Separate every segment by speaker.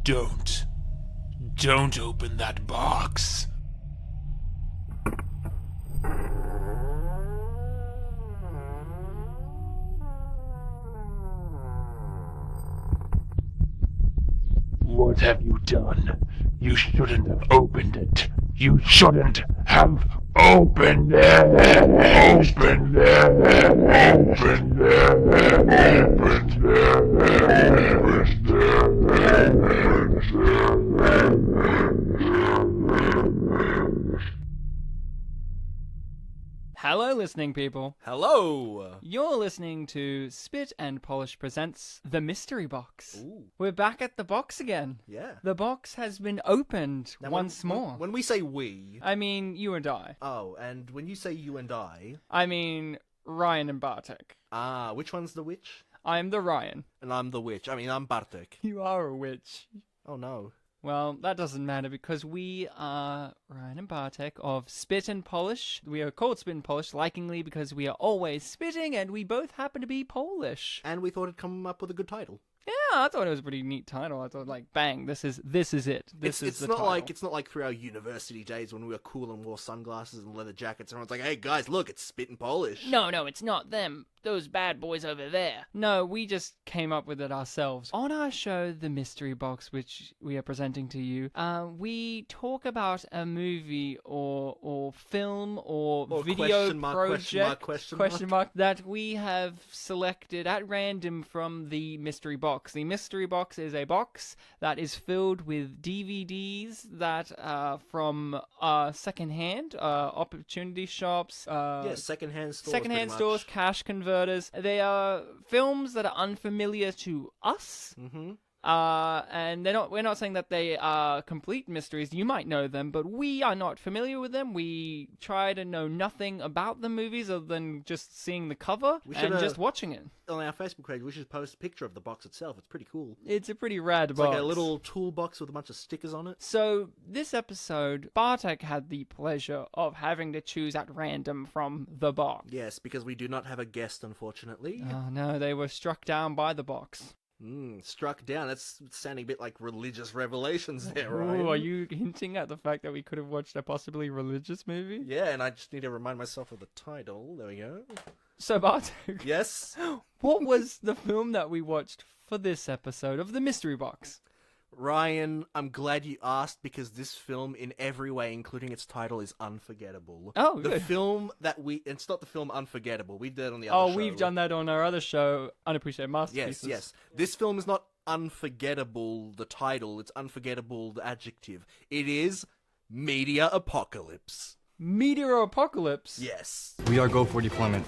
Speaker 1: Don't. Don't open that box. What have you done? You shouldn't have opened it. You shouldn't have opened it. Opened it. Opened it.
Speaker 2: Hello, listening people.
Speaker 3: Hello!
Speaker 2: You're listening to Spit and Polish presents The Mystery Box.
Speaker 3: Ooh.
Speaker 2: We're back at the box again.
Speaker 3: Yeah.
Speaker 2: The box has been opened
Speaker 3: Now,
Speaker 2: once more.
Speaker 3: When we say we...
Speaker 2: I mean, you and I.
Speaker 3: Oh, and when you say you and I...
Speaker 2: I mean, Ryan and Bartek.
Speaker 3: Which one's the witch?
Speaker 2: I'm the Ryan.
Speaker 3: And I'm the witch. I mean, I'm Bartek.
Speaker 2: You are a witch.
Speaker 3: Oh, no.
Speaker 2: Well, that doesn't matter because we are Ryan and Bartek of Spit and Polish. We are called Spit and Polish likingly because we are always spitting and we both happen to be Polish.
Speaker 3: And we thought it'd come up with a good title.
Speaker 2: Yeah, I thought it was a pretty neat title. I thought, like, bang, this is it. This is
Speaker 3: It's
Speaker 2: the
Speaker 3: not
Speaker 2: title.
Speaker 3: like through our university days when we were cool and wore sunglasses and leather jackets. Everyone's like, "Hey guys, look, it's Spit and Polish."
Speaker 2: No, it's not them. Those bad boys over there. No, we just came up with it ourselves. On our show, The Mystery Box, which we are presenting to you, we talk about a movie or film or video project
Speaker 3: question mark
Speaker 2: that we have selected at random from the Mystery Box. The Mystery Box is a box that is filled with DVDs that are from secondhand opportunity shops.
Speaker 3: Secondhand stores.
Speaker 2: Secondhand stores, cash converters. They are films that are unfamiliar to us.
Speaker 3: Mm-hmm.
Speaker 2: And we're not saying that they are complete mysteries. You might know them, but we are not familiar with them. We try to know nothing about the movies other than just seeing the cover and just watching it.
Speaker 3: On our Facebook page, we should post a picture of the box itself. It's pretty cool.
Speaker 2: It's a pretty rad
Speaker 3: It's
Speaker 2: box.
Speaker 3: like a little toolbox with a bunch of stickers on it.
Speaker 2: So, this episode, Bartek had the pleasure of having to choose at random from the box.
Speaker 3: Yes, because we do not have a guest, unfortunately.
Speaker 2: Oh no, they were struck down by the box.
Speaker 3: Struck down. That's sounding a bit like religious revelations there, right?
Speaker 2: Ooh, are you hinting at the fact that we could have watched a possibly religious movie?
Speaker 3: Yeah, and I just need to remind myself of the title. There we go.
Speaker 2: So, Bartek,
Speaker 3: Yes?
Speaker 2: what was the film that we watched for this episode of The Mystery Box?
Speaker 3: Ryan, I'm glad you asked because this film, in every way, including its title, is unforgettable.
Speaker 2: Oh,
Speaker 3: the
Speaker 2: good.
Speaker 3: film that it's not the film Unforgettable. We did it on the other show.
Speaker 2: Oh, we've done that on our other show, Unappreciated Masterpieces.
Speaker 3: Yes. This film is not unforgettable, the title. It's unforgettable, the adjective. It is Meteor Apocalypse.
Speaker 2: Meteor Apocalypse?
Speaker 3: Yes.
Speaker 4: We are go for deployment.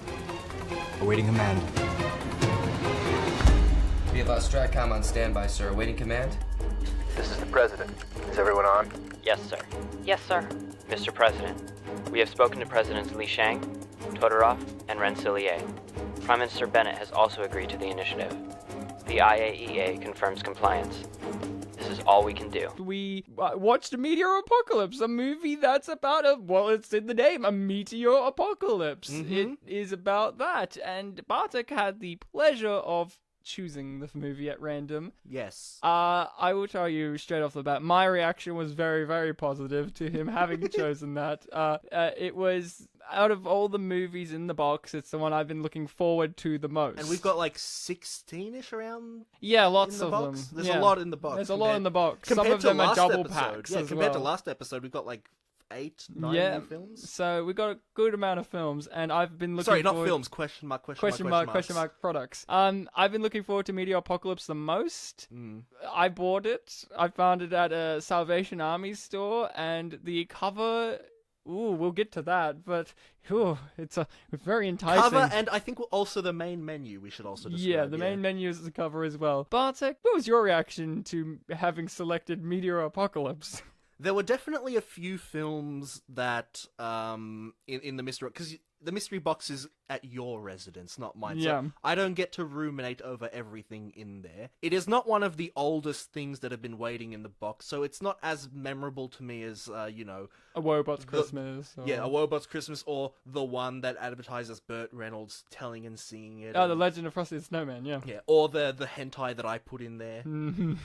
Speaker 4: Awaiting command.
Speaker 5: We have Stratcom on standby, sir. Awaiting command.
Speaker 6: This is the President. Is everyone on?
Speaker 7: Yes, sir. Yes, sir. Mr. President, we have spoken to Presidents Li Shang, Todorov, and Rensselaer. Prime Minister Bennett has also agreed to the initiative. The IAEA confirms compliance. This is all we can do.
Speaker 2: We watched Meteor Apocalypse, a movie that's about it's in the name, a meteor apocalypse.
Speaker 3: Mm-hmm.
Speaker 2: It is about that, and Bartek had the pleasure of choosing the movie at random.
Speaker 3: Yes.
Speaker 2: I will tell you straight off the bat, my reaction was very, very positive to him having chosen that. It was, out of all the movies in the box, it's the one I've been looking forward to the most.
Speaker 3: And we've got like 16-ish around.
Speaker 2: Yeah, lots
Speaker 3: in the
Speaker 2: of
Speaker 3: box.
Speaker 2: them.
Speaker 3: There's
Speaker 2: Yeah.
Speaker 3: a lot in the box.
Speaker 2: There's a lot in the box. Some
Speaker 3: Compared
Speaker 2: of
Speaker 3: to
Speaker 2: them are
Speaker 3: last
Speaker 2: double
Speaker 3: episode.
Speaker 2: packs
Speaker 3: Yeah,
Speaker 2: as
Speaker 3: compared
Speaker 2: well.
Speaker 3: to last episode, we've got like 8-9
Speaker 2: Yeah.
Speaker 3: new films.
Speaker 2: So we got a good amount of films, and I've been looking
Speaker 3: Sorry, not
Speaker 2: forward...
Speaker 3: films. Question mark
Speaker 2: products. I've been looking forward to Meteor Apocalypse the most. I bought it. I found it at a Salvation Army store, and the cover... Ooh, we'll get to that, but it's very enticing.
Speaker 3: Cover, and I think also the main menu we should also describe.
Speaker 2: Yeah, the main menu is the cover as well. Bartek, what was your reaction to having selected Meteor Apocalypse?
Speaker 3: There were definitely a few films that, in the mystery, because the mystery box is at your residence, not mine.
Speaker 2: Yeah.
Speaker 3: So I don't get to ruminate over everything in there. It is not one of the oldest things that have been waiting in the box, so it's not as memorable to me as,
Speaker 2: A Wobot's Christmas. Or...
Speaker 3: Yeah, A Wobot's Christmas, or the one that advertises Burt Reynolds telling and singing it.
Speaker 2: Oh, The Legend of Frosty the Snowman, yeah.
Speaker 3: Yeah, or the hentai that I put in there. And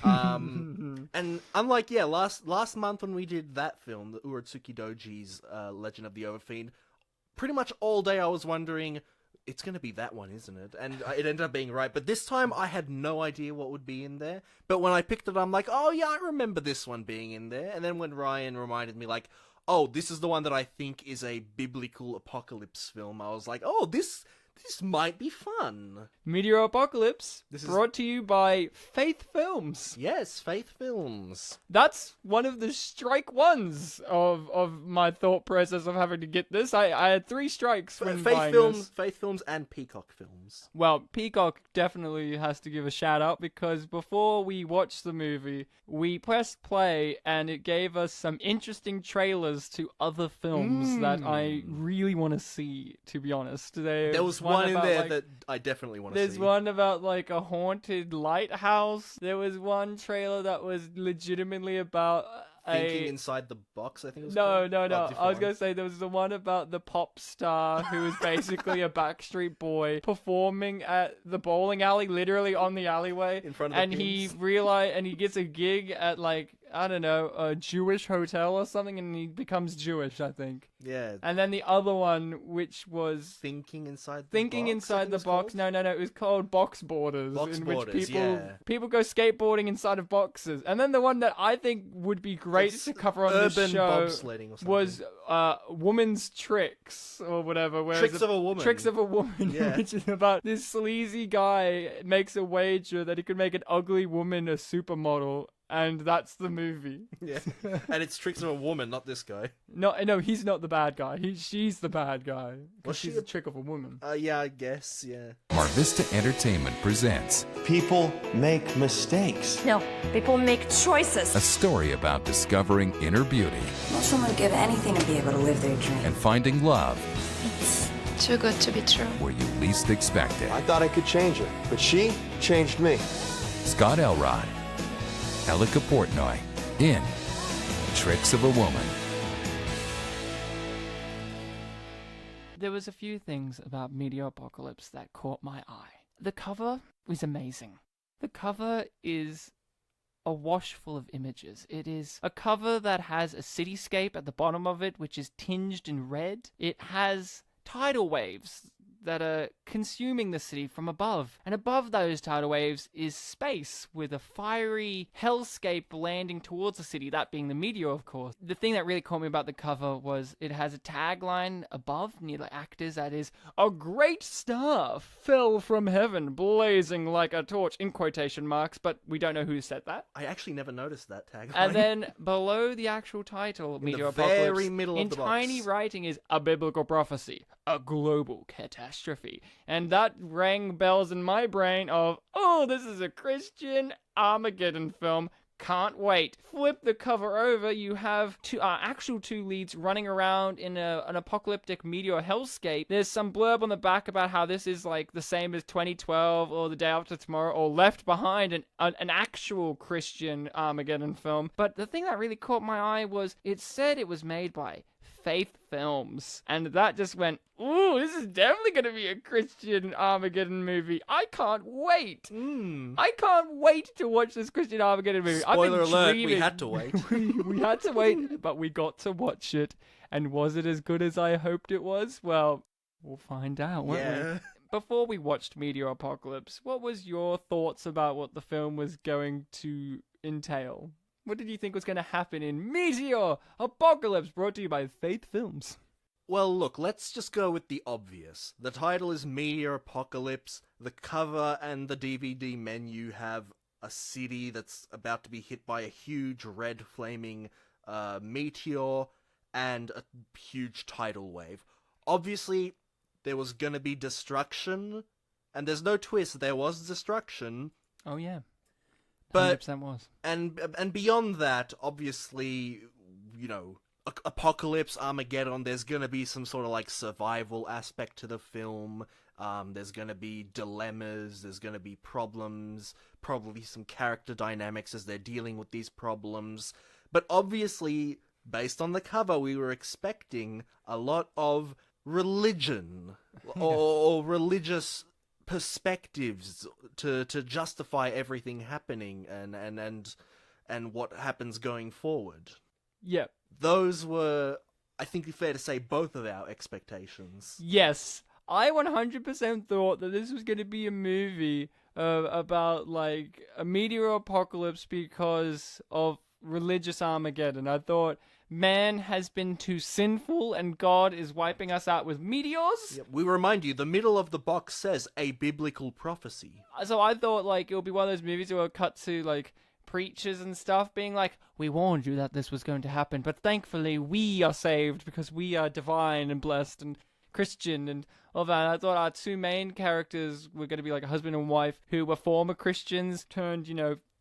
Speaker 3: unlike, last month when we did that film, the Urotsuki Doji's Legend of the Overfiend, pretty much all day I was wondering, it's going to be that one, isn't it? And it ended up being right. But this time I had no idea what would be in there. But when I picked it, I'm like, oh yeah, I remember this one being in there. And then when Ryan reminded me, like, oh, this is the one that I think is a biblical apocalypse film, I was like, oh, this might be fun.
Speaker 2: Meteor Apocalypse,
Speaker 3: This is-
Speaker 2: brought to you by Faith Films.
Speaker 3: Yes, Faith Films.
Speaker 2: That's one of the strike ones of my thought process of having to get this. I had 3 strikes when buying this.
Speaker 3: Faith Films and Peacock Films.
Speaker 2: Well, Peacock definitely has to give a shout out because before we watched the movie, we pressed play and it gave us some interesting trailers to other films that I really want to see, to be honest.
Speaker 3: There was one in
Speaker 2: about,
Speaker 3: there
Speaker 2: like,
Speaker 3: that I definitely want to see.
Speaker 2: There's one about like a haunted lighthouse. There was one trailer that was legitimately about
Speaker 3: Thinking Inside the Box, I think it was
Speaker 2: No.
Speaker 3: called. Oh,
Speaker 2: I was
Speaker 3: different
Speaker 2: going to say there was the one about the pop star who was basically a Backstreet Boy performing at the bowling alley, literally on the alleyway.
Speaker 3: In front of the
Speaker 2: and he
Speaker 3: pins.
Speaker 2: and he gets a gig at like, I don't know, a Jewish hotel or something, and he becomes Jewish, I think.
Speaker 3: Yeah.
Speaker 2: And then the other one, which was
Speaker 3: Thinking Inside the Box.
Speaker 2: Thinking
Speaker 3: I
Speaker 2: Inside
Speaker 3: think
Speaker 2: the
Speaker 3: it's
Speaker 2: Box.
Speaker 3: called?
Speaker 2: No. It was called Box Borders.
Speaker 3: Box
Speaker 2: in
Speaker 3: Borders,
Speaker 2: which
Speaker 3: yeah.
Speaker 2: people go skateboarding inside of boxes. And then the one that I think would be great
Speaker 3: It's
Speaker 2: to cover on this
Speaker 3: urban
Speaker 2: show
Speaker 3: bobsledding or something.
Speaker 2: was Woman's Tricks or whatever. Where
Speaker 3: Tricks of a Woman.
Speaker 2: Tricks of a Woman,
Speaker 3: Yeah.
Speaker 2: which is about this sleazy guy makes a wager that he could make an ugly woman a supermodel. And that's the movie.
Speaker 3: Yeah. And it's Tricks of a Woman, not this guy.
Speaker 2: No, he's not the bad guy. She's the bad guy.
Speaker 3: Was
Speaker 2: Because
Speaker 3: she
Speaker 2: she's a trick of a woman.
Speaker 3: Yeah, I guess, yeah.
Speaker 8: Marvista Entertainment presents
Speaker 9: People make mistakes.
Speaker 10: No, people make choices.
Speaker 8: a story about discovering inner beauty
Speaker 10: Most women give anything to be able to live their dream.
Speaker 8: and finding love
Speaker 10: It's too good to be true.
Speaker 8: where you least expect it.
Speaker 9: I thought I could change her, but she changed me.
Speaker 8: Scott Elrod, Elika Portnoy in Tricks of a Woman.
Speaker 2: There was a few things about Meteor Apocalypse that caught my eye. The cover was amazing. The cover is a wash full of images. It is a cover that has a cityscape at the bottom of it, which is tinged in red. It has tidal waves that are consuming the city from above. And above those tidal waves is space with a fiery hellscape landing towards the city, that being the meteor, of course. The thing that really caught me about the cover was it has a tagline above near the actors that is, "A great star fell from heaven, blazing like a torch," in quotation marks, but we don't know who said that.
Speaker 3: I actually never noticed that tagline.
Speaker 2: And then below the actual title, Meteor
Speaker 3: the very
Speaker 2: Apocalypse,
Speaker 3: middle of
Speaker 2: in
Speaker 3: the box.
Speaker 2: tiny writing is a biblical prophecy, a global catastrophe. And that rang bells in my brain of, oh, this is a Christian Armageddon film. Can't wait. Flip the cover over, you have actual two leads running around in an apocalyptic meteor hellscape. There's some blurb on the back about how this is like the same as 2012 or The Day After Tomorrow or Left Behind, an actual Christian Armageddon film. But the thing that really caught my eye was it said it was made by Faith Films. And that just went, ooh, this is definitely going to be a Christian Armageddon movie. I can't wait. I can't wait to watch this Christian Armageddon movie. I've
Speaker 3: Spoiler
Speaker 2: been
Speaker 3: alert, we
Speaker 2: dreaming-
Speaker 3: had to wait.
Speaker 2: we had to wait, but we got to watch it. And was it as good as I hoped it was? Well, we'll find out, won't
Speaker 3: Yeah.
Speaker 2: we? Before we watched Meteor Apocalypse, what was your thoughts about what the film was going to entail? What did you think was going to happen in Meteor Apocalypse, brought to you by Faith Films?
Speaker 3: Well, look, let's just go with the obvious. The title is Meteor Apocalypse. The cover and the DVD menu have a city that's about to be hit by a huge red flaming meteor and a huge tidal wave. Obviously, there was gonna be destruction, and there's no twist, there was destruction.
Speaker 2: Oh, yeah.
Speaker 3: But
Speaker 2: 100% was.
Speaker 3: And beyond that, obviously, you know, Apocalypse, Armageddon, there's gonna be some sort of like survival aspect to the film. There's gonna be dilemmas, there's gonna be problems, probably some character dynamics as they're dealing with these problems. But obviously, based on the cover, we were expecting a lot of religion or religious perspectives to justify everything happening and what happens going forward.
Speaker 2: Yep.
Speaker 3: Those were, I think it's fair to say, both of our expectations.
Speaker 2: Yes. I 100% thought that this was going to be a movie about, like, a meteor apocalypse because of religious Armageddon. I thought man has been too sinful and God is wiping us out with meteors.
Speaker 3: Yeah, we remind you, the middle of the box says a biblical prophecy.
Speaker 2: So I thought, like, it would be one of those movies where it cut to, like, preachers and stuff being like, we warned you that this was going to happen, but thankfully we are saved because we are divine and blessed and Christian and all that. And I thought our two main characters were going to be like a husband and wife who were former Christians turned,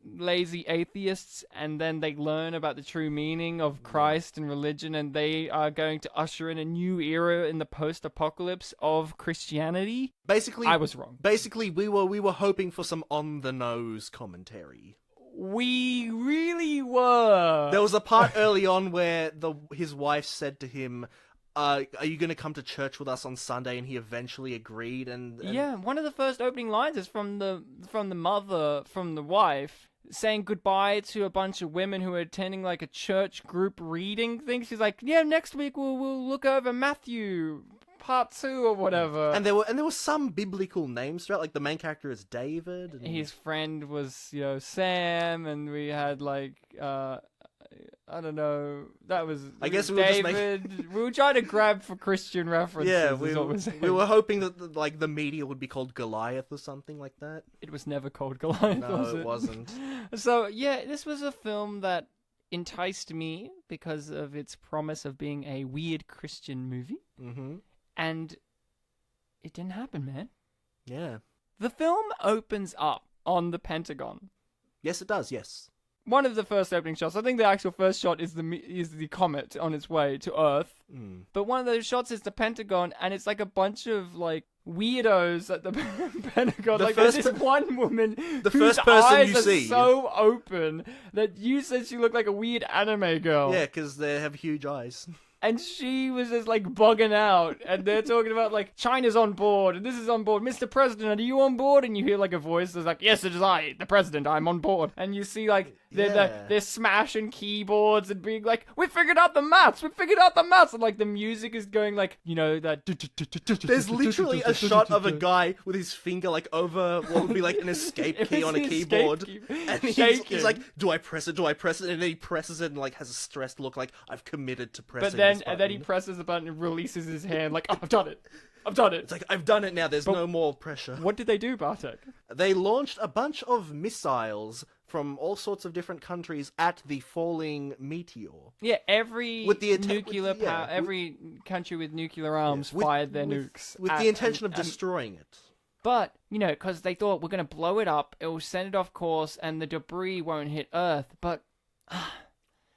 Speaker 2: lazy atheists, and then they learn about the true meaning of Christ and religion, and they are going to usher in a new era in the post-apocalypse of Christianity.
Speaker 3: Basically,
Speaker 2: I was wrong.
Speaker 3: Basically, we were hoping for some on-the-nose commentary.
Speaker 2: We really were.
Speaker 3: There was a part early on where his wife said to him, are you going to come to church with us on Sunday? And he eventually agreed. And
Speaker 2: yeah, one of the first opening lines is from the wife, saying goodbye to a bunch of women who are attending like a church group reading thing. She's like, yeah, next week we'll look over Matthew part 2 or whatever.
Speaker 3: And there were some biblical names throughout. Like the main character is David, and
Speaker 2: his friend was Sam, and we had like I don't know. That was
Speaker 3: I guess
Speaker 2: David. We were trying to grab for Christian references.
Speaker 3: Yeah, we were hoping that the meteor would be called Goliath or something like that.
Speaker 2: It was never called Goliath.
Speaker 3: No, it wasn't.
Speaker 2: So yeah, this was a film that enticed me because of its promise of being a weird Christian movie.
Speaker 3: Mm-hmm.
Speaker 2: And it didn't happen, man.
Speaker 3: Yeah.
Speaker 2: The film opens up on the Pentagon.
Speaker 3: Yes, it does. Yes.
Speaker 2: One of the first opening shots. I think the actual first shot is the comet on its way to Earth.
Speaker 3: Mm.
Speaker 2: But one of those shots is the Pentagon, and it's like a bunch of like weirdos at the Pentagon. There's this one woman whose eyes are so open that you said she looked like a weird anime girl.
Speaker 3: Yeah, because they have huge eyes.
Speaker 2: And she was just like bugging out, and they're talking about like China's on board, and this is on board. Mr. President, are you on board? And you hear like a voice that's like, yes, it is I, the president, I'm on board. And you see like they're smashing keyboards and being like, we figured out the maths, and like the music is going like, that.
Speaker 3: There's literally a shot of a guy with his finger like over what would be like an escape key on a keyboard, and he's like, do I press it? And then he presses it and like has a stressed look like, I've committed to pressing it.
Speaker 2: And then he presses the button and releases his hand like, oh, I've done it.
Speaker 3: It's like, I've done it now, there's no more pressure.
Speaker 2: What did they do, Bartek?
Speaker 3: They launched a bunch of missiles from all sorts of different countries at the falling meteor.
Speaker 2: Yeah, every country with nuclear arms fired their nukes.
Speaker 3: With the intention of destroying it.
Speaker 2: But, because they thought we're going to blow it up, it will send it off course, and the debris won't hit Earth. But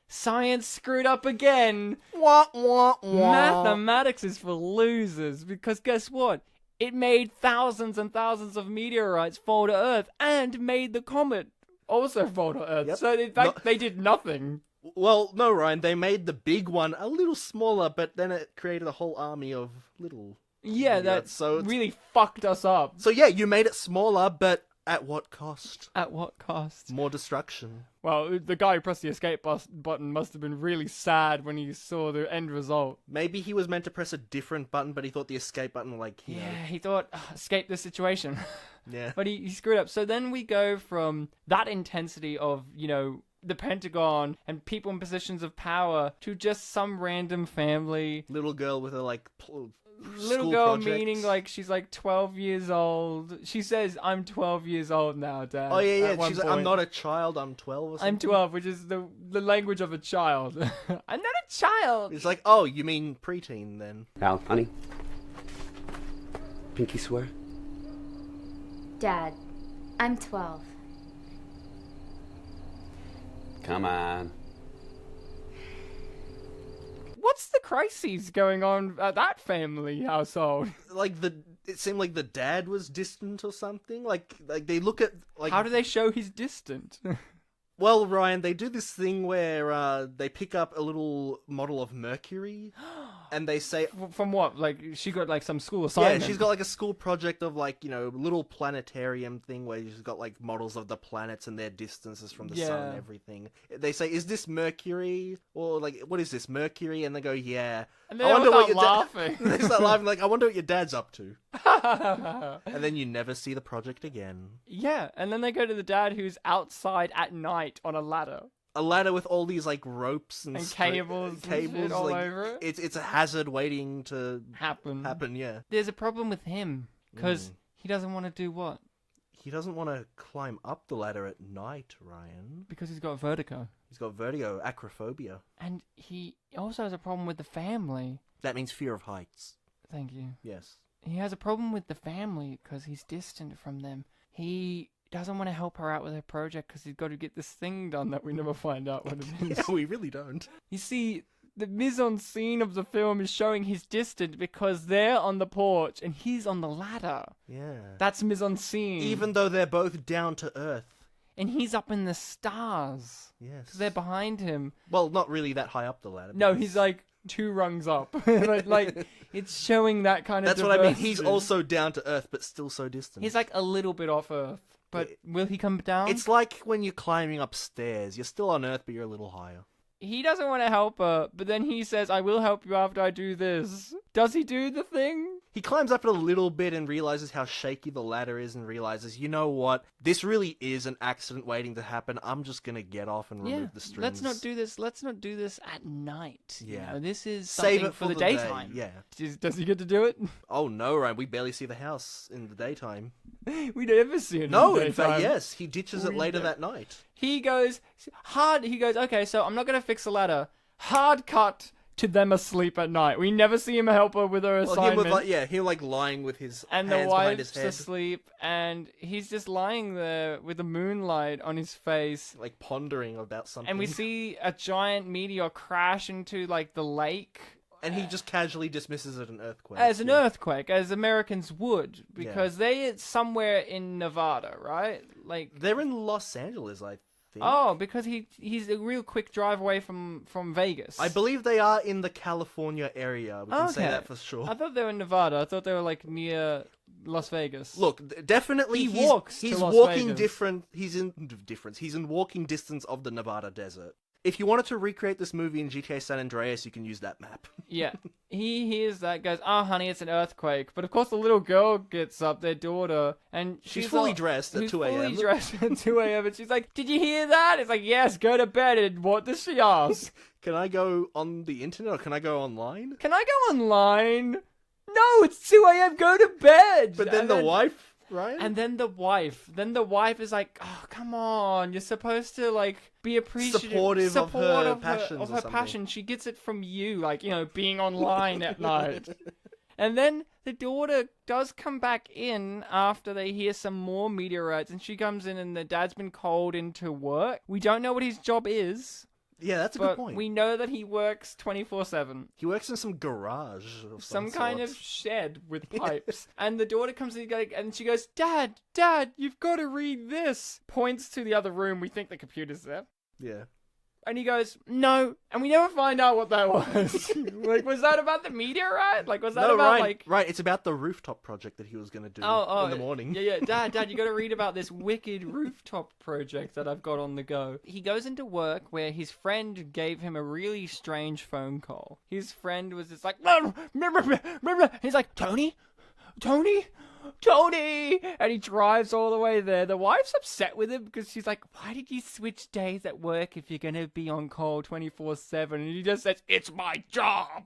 Speaker 2: science screwed up again.
Speaker 3: Wah, wah, wah.
Speaker 2: Mathematics is for losers, because guess what? It made thousands and thousands of meteorites fall to Earth and made the comet also fall to Earth. Yep. So in fact, they did nothing.
Speaker 3: Well, no, Ryan, they made the big one a little smaller, but then it created a whole army of little...
Speaker 2: Yeah, that really fucked us up.
Speaker 3: So yeah, you made it smaller, but at what cost?
Speaker 2: At what cost?
Speaker 3: More destruction.
Speaker 2: Well, the guy who pressed the escape button must have been really sad when he saw the end result.
Speaker 3: Maybe he was meant to press a different button, but he thought the escape button,
Speaker 2: he thought, escape the situation.
Speaker 3: Yeah.
Speaker 2: But he screwed up. So then we go from that intensity of, the Pentagon and people in positions of power to just some random family.
Speaker 3: Little girl with a,
Speaker 2: little girl project. Meaning like she's like 12 years old. She says, I'm 12 years old now, Dad.
Speaker 3: Oh yeah. She's like, I'm not a child, I'm 12 or something.
Speaker 2: I'm 12, which is the language of a child. I'm not a child.
Speaker 3: It's like, oh, you mean preteen then.
Speaker 11: Al, honey. Pinky swear?
Speaker 12: Dad, I'm 12.
Speaker 11: Come on.
Speaker 2: What's the crises going on at that family household?
Speaker 3: Like it seemed like the dad was distant or something. Like they look at like.
Speaker 2: How do they show he's distant?
Speaker 3: Well, Ryan, they do this thing where they pick up a little model of Mercury, and they say...
Speaker 2: From what? Like, she got, like, some school assignment?
Speaker 3: Yeah, she's got, like, a school project of, like, little planetarium thing where she's got, like, models of the planets and their distances from the sun and everything. They say, is this Mercury? Or, like, what is this, Mercury? And they go, yeah.
Speaker 2: And they all start laughing.
Speaker 3: They start laughing, like, I wonder what your dad's up to. And then you never see the project again.
Speaker 2: Yeah, and then they go to the dad who's outside at night on a ladder.
Speaker 3: A ladder with all these like ropes and
Speaker 2: cables and shit all
Speaker 3: like,
Speaker 2: over it.
Speaker 3: It's a hazard waiting to
Speaker 2: happen.
Speaker 3: Yeah.
Speaker 2: There's a problem with him because he doesn't want to do what?
Speaker 3: He doesn't want to climb up the ladder at night, Ryan.
Speaker 2: Because he's got vertigo.
Speaker 3: He's got vertigo, acrophobia.
Speaker 2: And he also has a problem with the family.
Speaker 3: That means fear of heights.
Speaker 2: Thank you.
Speaker 3: Yes.
Speaker 2: He has a problem with the family because he's distant from them. He doesn't want to help her out with her project because he's got to get this thing done that we never find out what it is.
Speaker 3: Yeah, we really don't.
Speaker 2: You see, the mise-en-scene of the film is showing he's distant because they're on the porch and he's on the ladder.
Speaker 3: Yeah.
Speaker 2: That's mise-en-scene.
Speaker 3: Even though they're both down to earth.
Speaker 2: And he's up in the stars.
Speaker 3: Yes.
Speaker 2: Because they're behind him.
Speaker 3: Well, not really that high up the ladder.
Speaker 2: No, he's like 2 rungs up. like, it's showing that kind of
Speaker 3: That's
Speaker 2: diversity.
Speaker 3: what I mean. He's also down to earth, but still so distant.
Speaker 2: He's like a little bit off Earth. But will he come down?
Speaker 3: It's like when you're climbing upstairs. You're still on Earth, but you're a little higher.
Speaker 2: He doesn't want to help her, but then he says, I will help you after I do this. Does he do the thing?
Speaker 3: He climbs up it a little bit and realizes how shaky the ladder is and realizes, you know what? This really is an accident waiting to happen. I'm just going to get off and remove the strings.
Speaker 2: Let's not do this. Let's not do this at night.
Speaker 3: Yeah.
Speaker 2: You know, this is
Speaker 3: Save
Speaker 2: something
Speaker 3: it
Speaker 2: for the daytime.
Speaker 3: Day. Yeah.
Speaker 2: Does he get to do it?
Speaker 3: Oh, no, Ryan. We barely see the house in the daytime.
Speaker 2: We never see it
Speaker 3: No,
Speaker 2: in the
Speaker 3: in fact,
Speaker 2: daytime.
Speaker 3: yes. He ditches it later that night.
Speaker 2: He goes, okay, so I'm not going to fix the ladder. Hard cut to them asleep at night. We never see him help her with her assignment.
Speaker 3: Him lying with his
Speaker 2: and
Speaker 3: hands
Speaker 2: the
Speaker 3: behind his
Speaker 2: wife's
Speaker 3: head.
Speaker 2: asleep, and he's just lying there with the moonlight on his face.
Speaker 3: Like pondering about something.
Speaker 2: And we see a giant meteor crash into like the lake.
Speaker 3: And he just casually dismisses it an earthquake.
Speaker 2: As an earthquake, as Americans would, because they're somewhere in Nevada, right? Like
Speaker 3: they're in Los Angeles, I think.
Speaker 2: Oh, because he's a real quick drive away from Vegas.
Speaker 3: I believe they are in the California area. We can say that for sure.
Speaker 2: I thought they were in Nevada. I thought they were like near Las Vegas.
Speaker 3: Look, definitely
Speaker 2: he's Las
Speaker 3: walking
Speaker 2: Vegas.
Speaker 3: different. He's in walking distance of the Nevada desert. If you wanted to recreate this movie in GTA San Andreas, you can use that map.
Speaker 2: Yeah. He hears that, goes, oh, honey, it's an earthquake. But of course the little girl gets up, their daughter, and
Speaker 3: she's fully dressed at 2 a.m.
Speaker 2: fully dressed at 2 a.m. And she's like, did you hear that? It's like, yes, go to bed. And what does she ask?
Speaker 3: Can I go on the internet or can I go online?
Speaker 2: Can I go online? No, it's 2 a.m. Go to bed.
Speaker 3: But then the wife... Ryan?
Speaker 2: And then the wife is like, oh, come on, you're supposed to like be appreciative,
Speaker 3: supportive of her passions
Speaker 2: of her passion. She gets it from you, like, you know, being online at night. And then the daughter does come back in after they hear some more meteorites, and she comes in and the dad's been called into work. We don't know what his job is.
Speaker 3: Yeah, that's a good point.
Speaker 2: We know that he works 24/7.
Speaker 3: He works in some garage of
Speaker 2: some kind of shed with pipes.
Speaker 3: Yeah.
Speaker 2: And the daughter comes in and she goes, Dad, you've got to read this. Points to the other room. We think the computer's there.
Speaker 3: Yeah.
Speaker 2: And he goes, no. And we never find out what that was. Like, was that about the meteorite? Like, was that about, like...
Speaker 3: Right, it's about the rooftop project that he was going to do in the morning.
Speaker 2: Yeah, Dad, you got to read about this wicked rooftop project that I've got on the go. He goes into work where his friend gave him a really strange phone call. His friend was just like, he's like, Tony? And he drives all the way there. The wife's upset with him because she's like, why did you switch days at work if you're going to be on call 24/7? And he just says, it's my job.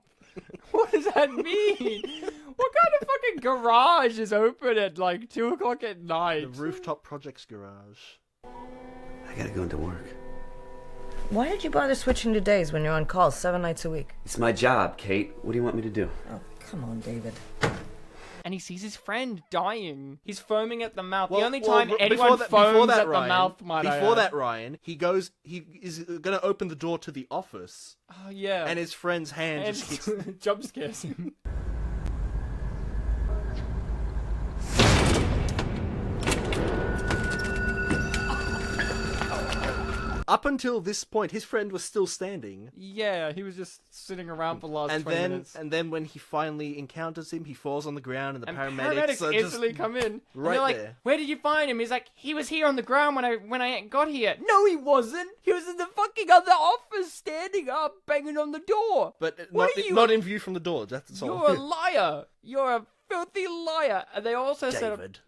Speaker 2: What does that mean? What kind of fucking garage is open at like 2 o'clock at night?
Speaker 3: The rooftop project's garage.
Speaker 11: I gotta go into work.
Speaker 12: Why did you bother switching to days when you're on call 7 nights a week?
Speaker 11: It's my job, Kate. What do you want me to do?
Speaker 12: Oh, come on, David.
Speaker 2: and he sees his friend dying. He's foaming at the mouth.
Speaker 3: Well,
Speaker 2: the only time
Speaker 3: before
Speaker 2: anyone
Speaker 3: that-
Speaker 2: foams
Speaker 3: before that,
Speaker 2: at the
Speaker 3: Ryan,
Speaker 2: mouth, might I
Speaker 3: Before
Speaker 2: add.
Speaker 3: that, Ryan, he is going to open the door to the office.
Speaker 2: Oh, yeah.
Speaker 3: And his friend's hand
Speaker 2: And
Speaker 3: just hits...
Speaker 2: jump scares him.
Speaker 3: Up until this point, his friend was still standing.
Speaker 2: Yeah, he was just sitting around for the last
Speaker 3: And
Speaker 2: 20
Speaker 3: then,
Speaker 2: minutes.
Speaker 3: and then when he finally encounters him, he falls on the ground, and the
Speaker 2: And
Speaker 3: paramedics are
Speaker 2: instantly
Speaker 3: just
Speaker 2: come in. And
Speaker 3: right
Speaker 2: they're like,
Speaker 3: there.
Speaker 2: "Where did you find him?" He's like, "He was here on the ground when I got here." No, he wasn't. He was in the fucking other office, standing up, banging on the door.
Speaker 3: But
Speaker 2: What
Speaker 3: not,
Speaker 2: are you-
Speaker 3: not in view from the door. That's all.
Speaker 2: You're a liar. You're a filthy liar. And they also
Speaker 3: David.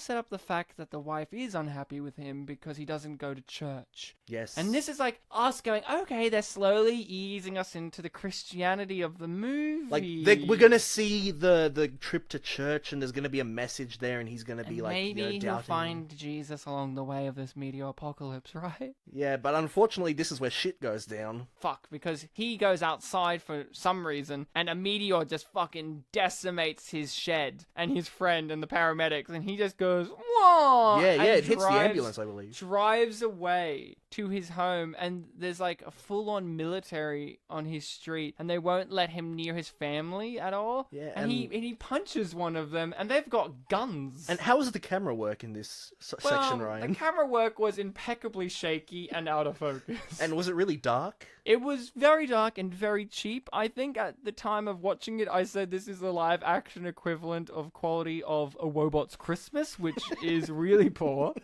Speaker 2: set up the fact that the wife is unhappy with him because he doesn't go to church.
Speaker 3: Yes.
Speaker 2: And this is like us going, okay, they're slowly easing us into the Christianity of the movie.
Speaker 3: Like we're gonna see the trip to church, and there's gonna be a message there, and he's gonna be
Speaker 2: And
Speaker 3: like,
Speaker 2: maybe he'll
Speaker 3: doubting.
Speaker 2: find Jesus along the way of this Meteor Apocalypse, right?
Speaker 3: Yeah, but unfortunately, this is where shit goes down.
Speaker 2: Fuck, because he goes outside for some reason, and a meteor just fucking decimates his shed and his friend and the paramedics, and he just goes, whoa!
Speaker 3: Yeah,
Speaker 2: and
Speaker 3: it hits the
Speaker 2: drives-
Speaker 3: ambulance, I believe.
Speaker 2: Drives away to his home, and there's like a full-on military on his street, and they won't let him near his family at all.
Speaker 3: Yeah,
Speaker 2: and he punches one of them, and they've got guns.
Speaker 3: And how does the camera work in this section, Ryan?
Speaker 2: The camera work was impeccably shaky and out of focus.
Speaker 3: And was it really dark?
Speaker 2: It was very dark and very cheap. I think at the time of watching it, I said this is the live action equivalent of quality of A Wobot's Christmas, which is really poor.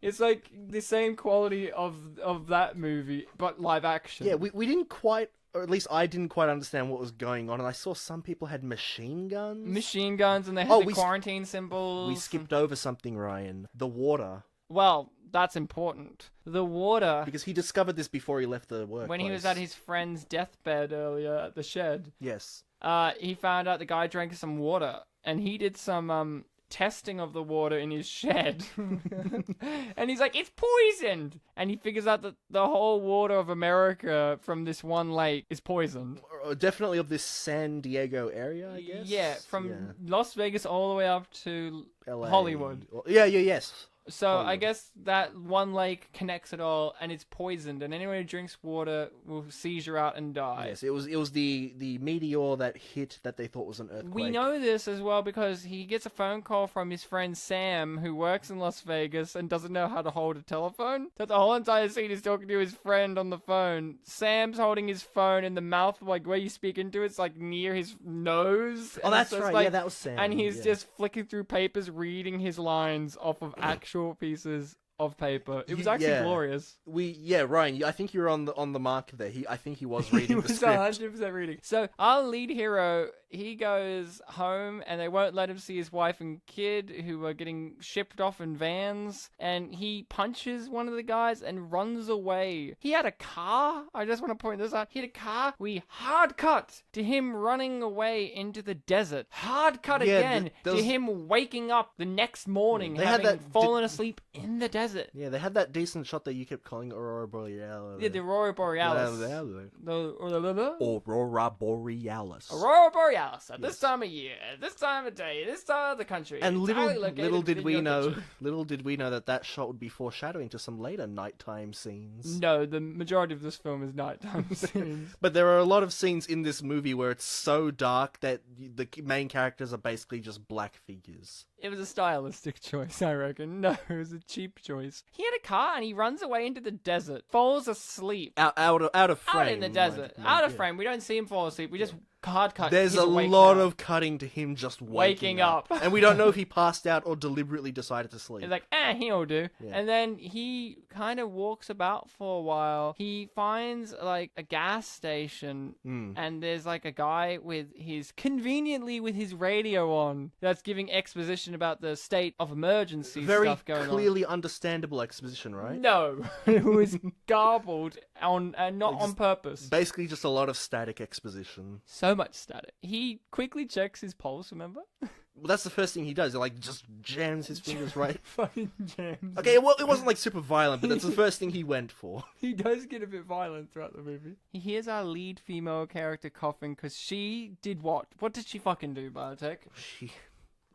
Speaker 2: It's like the same quality of that movie, but live action.
Speaker 3: Yeah, we didn't quite, or at least I didn't quite understand what was going on, and I saw some people had machine guns.
Speaker 2: Machine guns, and they had the
Speaker 3: we
Speaker 2: quarantine symbols.
Speaker 3: We skipped over something, Ryan. The water.
Speaker 2: Well, that's important. The water...
Speaker 3: Because he discovered this before he left the workplace.
Speaker 2: When he was at his friend's deathbed earlier at the shed.
Speaker 3: Yes.
Speaker 2: He found out the guy drank some water, and he did some testing of the water in his shed. And he's like, it's poisoned! And he figures out that the whole water of America from this one lake is poisoned.
Speaker 3: Definitely of this San Diego area, I guess?
Speaker 2: Yeah, from Las Vegas all the way up to
Speaker 3: LA.
Speaker 2: Hollywood.
Speaker 3: Yes.
Speaker 2: So
Speaker 3: Hollywood.
Speaker 2: I guess that one lake connects it all, and it's poisoned, and anyone who drinks water will seizure out and die.
Speaker 3: Yes, it was the meteor that hit that they thought was an earthquake.
Speaker 2: We know this as well because he gets a phone call from his friend Sam, who works in Las Vegas and doesn't know how to hold a telephone. So the whole entire scene is talking to his friend on the phone. Sam's holding his phone in the mouth, like where you speak into it's like near his nose.
Speaker 3: Oh,
Speaker 2: And
Speaker 3: that's
Speaker 2: so it's
Speaker 3: right.
Speaker 2: like-
Speaker 3: Yeah, that was Sam.
Speaker 2: And he's
Speaker 3: yeah.
Speaker 2: just flicking through papers, reading his lines off of actual pieces of paper. It was actually
Speaker 3: Yeah.
Speaker 2: glorious.
Speaker 3: Ryan, I think you're on the mark there. I think he was reading
Speaker 2: He
Speaker 3: the
Speaker 2: was
Speaker 3: script.
Speaker 2: 100% reading. So our lead hero, he goes home and they won't let him see his wife and kid who are getting shipped off in vans, and he punches one of the guys and runs away. He had a car. I just want to point this out. He had a car. We hard cut to him running away into the desert. Hard cut
Speaker 3: Yeah,
Speaker 2: again
Speaker 3: there
Speaker 2: to
Speaker 3: was-
Speaker 2: him waking up the next morning
Speaker 3: They had
Speaker 2: having
Speaker 3: that
Speaker 2: fallen asleep in the desert.
Speaker 3: Yeah, they had that decent shot that you kept calling Aurora Borealis.
Speaker 2: Yeah, the Aurora Borealis.
Speaker 3: Aurora Borealis.
Speaker 2: Aurora Borealis at this time of year, at this time of day, this time of the country.
Speaker 3: And
Speaker 2: entirely located
Speaker 3: little did
Speaker 2: within
Speaker 3: we
Speaker 2: your
Speaker 3: know,
Speaker 2: kitchen.
Speaker 3: that shot would be foreshadowing to some later nighttime scenes.
Speaker 2: No, the majority of this film is nighttime scenes.
Speaker 3: But there are a lot of scenes in this movie where it's so dark that the main characters are basically just black figures.
Speaker 2: It was a stylistic choice, I reckon. No, it was a cheap choice. He had a car and he runs away into the desert, falls asleep.
Speaker 3: Out of frame.
Speaker 2: Out in the desert. Out of frame. We don't see him fall asleep. We just hard cut.
Speaker 3: There's
Speaker 2: He's
Speaker 3: a
Speaker 2: waking
Speaker 3: lot
Speaker 2: up.
Speaker 3: of cutting to him just
Speaker 2: Waking up.
Speaker 3: And we don't know if he passed out or deliberately decided to sleep.
Speaker 2: He's like, he'll do.
Speaker 3: Yeah.
Speaker 2: And then he kind of walks about for a while. He finds like a gas station, and there's like a guy with his radio on that's giving exposition about the state of emergency
Speaker 3: Very
Speaker 2: stuff going on.
Speaker 3: clearly understandable exposition, right?
Speaker 2: No, it was garbled on and not on purpose.
Speaker 3: Basically just a lot of static exposition.
Speaker 2: So much static. He quickly checks his pulse, remember?
Speaker 3: Well, that's the first thing he does. He like just jams his fingers right.
Speaker 2: Fucking jams.
Speaker 3: Okay, well, it wasn't like super violent, but that's the first thing he went for.
Speaker 2: He does get a bit violent throughout the movie. He hears our lead female character coughing because she did what? What did she fucking do, Bartek?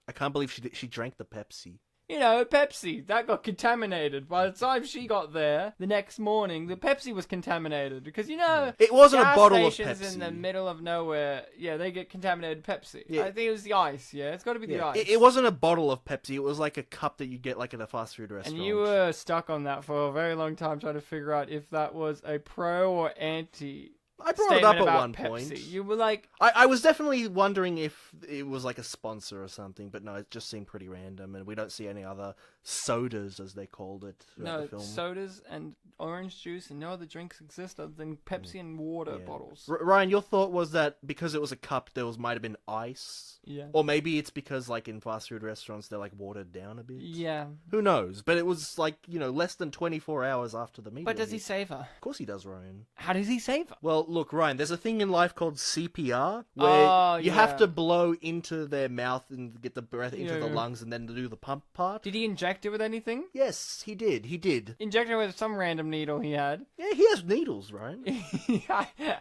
Speaker 3: I can't believe she drank the Pepsi.
Speaker 2: You know, Pepsi, that got contaminated. By the time she got there, the next morning, the Pepsi was contaminated. Because, you know,
Speaker 3: it wasn't a
Speaker 2: gas
Speaker 3: bottle of
Speaker 2: stations
Speaker 3: Pepsi.
Speaker 2: in the middle of nowhere, yeah, they get contaminated Pepsi.
Speaker 3: Yeah.
Speaker 2: I think it was the ice, yeah? It's got to be the ice.
Speaker 3: It wasn't a bottle of Pepsi. It was like a cup that you get like at a fast food restaurant.
Speaker 2: And you were stuck on that for a very long time trying to figure out if that was a pro or anti
Speaker 3: I brought it up
Speaker 2: statement
Speaker 3: at
Speaker 2: about
Speaker 3: one
Speaker 2: Pepsi.
Speaker 3: point.
Speaker 2: You were like...
Speaker 3: I was definitely wondering if it was like a sponsor or something, but no, it just seemed pretty random, and we don't see any other sodas, as they called it, throughout the film.
Speaker 2: Sodas and orange juice and no other drinks exist other than Pepsi and water bottles.
Speaker 3: Ryan, your thought was that because it was a cup, might have been ice?
Speaker 2: Yeah.
Speaker 3: Or maybe it's because, like, in fast food restaurants, they're, like, watered down a bit?
Speaker 2: Yeah.
Speaker 3: Who knows? But it was, like, you know, less than 24 hours after the meeting.
Speaker 2: But does he save her?
Speaker 3: Of course he does, Ryan.
Speaker 2: How does he save her?
Speaker 3: Well, look, Ryan, there's a thing in life called CPR, where you have to blow into their mouth and get the breath into the lungs and then do the pump part.
Speaker 2: Did he inject her with anything?
Speaker 3: Yes, he did. He did.
Speaker 2: Inject her with some random needle he had.
Speaker 3: Yeah, he has needles, Ryan.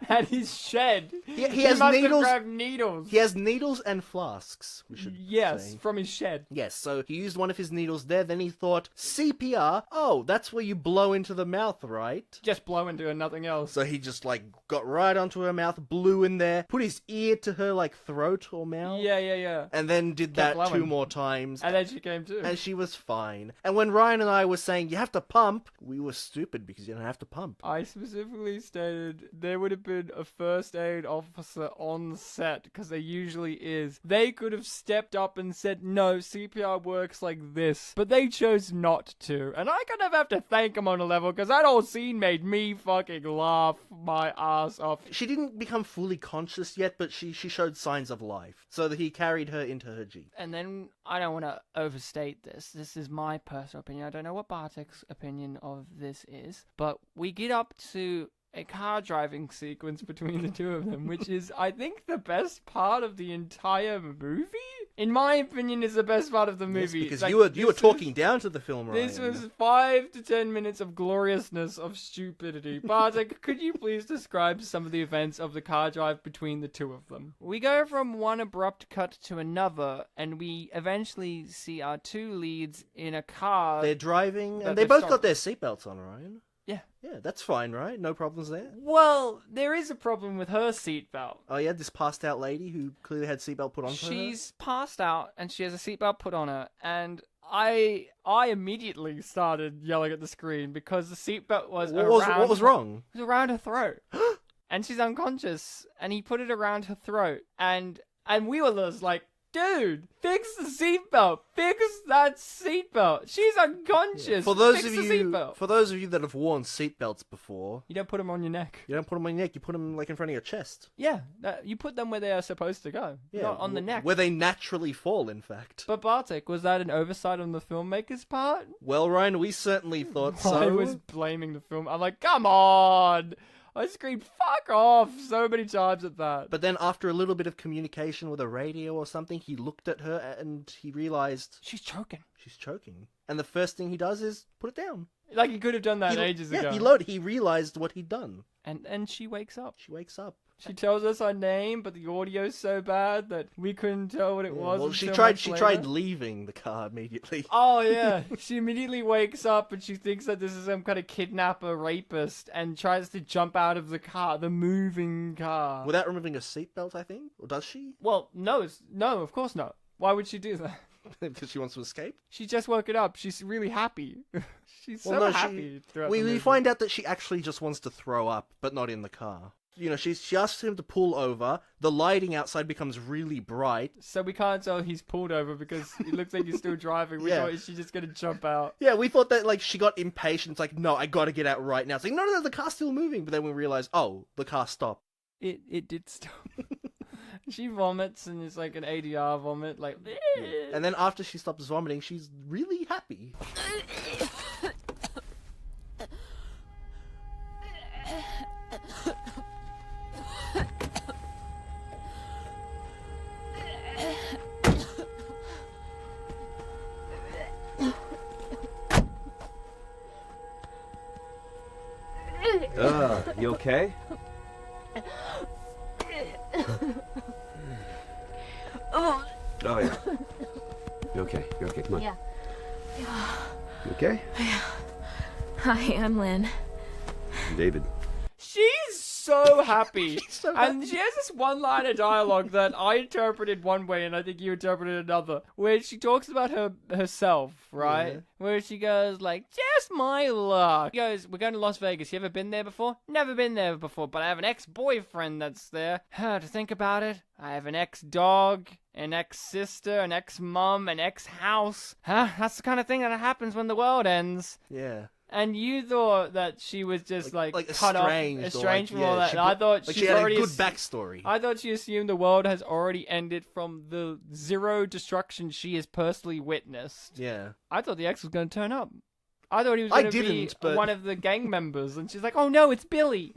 Speaker 2: At his shed.
Speaker 3: He has
Speaker 2: must
Speaker 3: needles.
Speaker 2: Have grabbed needles.
Speaker 3: He has needles and flasks. We should say.
Speaker 2: From his shed.
Speaker 3: Yes, so he used one of his needles there. Then he thought, CPR. Oh, that's where you blow into the mouth, right?
Speaker 2: Just blow into her, nothing else.
Speaker 3: So he just like got right onto her mouth, blew in there, put his ear to her like throat or mouth.
Speaker 2: Yeah.
Speaker 3: And then did
Speaker 2: Kept
Speaker 3: that
Speaker 2: blowing.
Speaker 3: 2 more times.
Speaker 2: And then she came too.
Speaker 3: And she was fine. And when Ryan and I were saying, you have to pump, we were stupid because you don't have to pump.
Speaker 2: I specifically stated there would have been a first aid officer on set, because there usually is. They could have stepped up and said, no, CPR works like this. But they chose not to. And I kind of have to thank them on a level, because that whole scene made me fucking laugh my ass off.
Speaker 3: She didn't become fully conscious yet, but she showed signs of life. So that he carried her into her Jeep.
Speaker 2: And then, I don't want to overstate this. This is my personal opinion. I don't know what Bartek's opinion of this is. But we get up to a car driving sequence between the two of them, which is, I think, the best part of the entire movie. In my opinion, is the best part of the movie.
Speaker 3: Yes, because
Speaker 2: like,
Speaker 3: you were talking down to the film, Ryan.
Speaker 2: This was 5 to 10 minutes of gloriousness of stupidity. Bartek, could you please describe some of the events of the car drive between the two of them? We go from one abrupt cut to another, and we eventually see our two leads in a car.
Speaker 3: They're driving, and they both got their seatbelts on, Ryan.
Speaker 2: Yeah.
Speaker 3: Yeah, that's fine, right? No problems there?
Speaker 2: Well, there is a problem with her seatbelt.
Speaker 3: Oh, yeah, this passed out lady who clearly had seatbelt put on for her?
Speaker 2: She's passed out, and she has a seatbelt put on her, and I immediately started yelling at the screen because the seatbelt was
Speaker 3: What was wrong?
Speaker 2: It was around her throat. And she's unconscious, and he put it around her throat, and we were just like, dude, fix the seatbelt. Fix that seatbelt. She's unconscious.
Speaker 3: Yeah. For those
Speaker 2: fix
Speaker 3: of
Speaker 2: the
Speaker 3: you
Speaker 2: seatbelt.
Speaker 3: that have worn seatbelts before,
Speaker 2: you don't put them on your neck.
Speaker 3: You don't put them on your neck. You put them like in front of your chest.
Speaker 2: Yeah, you put them where they are supposed to go, not on the neck.
Speaker 3: Where they naturally fall, in fact.
Speaker 2: But Bartek, was that an oversight on the filmmaker's part?
Speaker 3: Well, Ryan, we certainly thought so.
Speaker 2: I was blaming the film. I'm like, come on. I screamed, fuck off, so many times at that.
Speaker 3: But then after a little bit of communication with a radio or something, he looked at her and he realized...
Speaker 2: She's choking.
Speaker 3: She's choking. And the first thing he does is put it down.
Speaker 2: Like he could have done that ages ago.
Speaker 3: Yeah, he realized what he'd done.
Speaker 2: And she wakes up.
Speaker 3: She wakes up.
Speaker 2: She tells us our name, but the audio's so bad that we couldn't tell what it was.
Speaker 3: Well, she tried leaving the car immediately.
Speaker 2: Oh yeah, she immediately wakes up and she thinks that this is some kind of kidnapper, rapist, and tries to jump out of the car, the moving car,
Speaker 3: without removing a seatbelt, I think, or does she?
Speaker 2: Well, no, of course not. Why would she do that?
Speaker 3: Because she wants to escape?
Speaker 2: She just woke it up. She's really happy. She's happy throughout the movie.
Speaker 3: We find out that she actually just wants to throw up, but not in the car. You know, she asks him to pull over. The lighting outside becomes really bright.
Speaker 2: So we can't tell he's pulled over because it looks like he's still driving. We thought, is she just going to jump out?
Speaker 3: Yeah, we thought that, like, she got impatient. It's like, no, I got to get out right now. It's like, no, the car's still moving. But then we realized, oh, the car stopped.
Speaker 2: It did stop. She vomits, and it's like an ADR vomit, like...
Speaker 3: Yeah. And then after she stops vomiting, she's really happy.
Speaker 13: You okay?
Speaker 10: Oh
Speaker 13: yeah.
Speaker 11: You okay? You're okay. Come on.
Speaker 13: Yeah.
Speaker 11: You okay?
Speaker 13: Hi, I'm Lynn.
Speaker 11: David.
Speaker 2: She's so happy. And she has this one line of dialogue that I interpreted one way and I think you interpreted another, where she talks about herself, right?
Speaker 3: Yeah.
Speaker 2: Where she goes like, just my luck. She goes, we're going to Las Vegas. You ever been there before? Never been there before, but I have an ex-boyfriend that's there. To think about it, I have an ex-dog, an ex-sister, an ex-mum, an ex-house. That's the kind of thing that happens when the world ends.
Speaker 3: Yeah.
Speaker 2: And you thought that she was just like cut off, estranged from all that. And I thought
Speaker 3: she had
Speaker 2: already
Speaker 3: a good backstory.
Speaker 2: I thought she assumed the world has already ended from the zero destruction she has personally witnessed.
Speaker 3: Yeah.
Speaker 2: I thought the ex was going to turn up. I thought he was going to be one of the gang members, and she's like, "Oh no, it's Billy!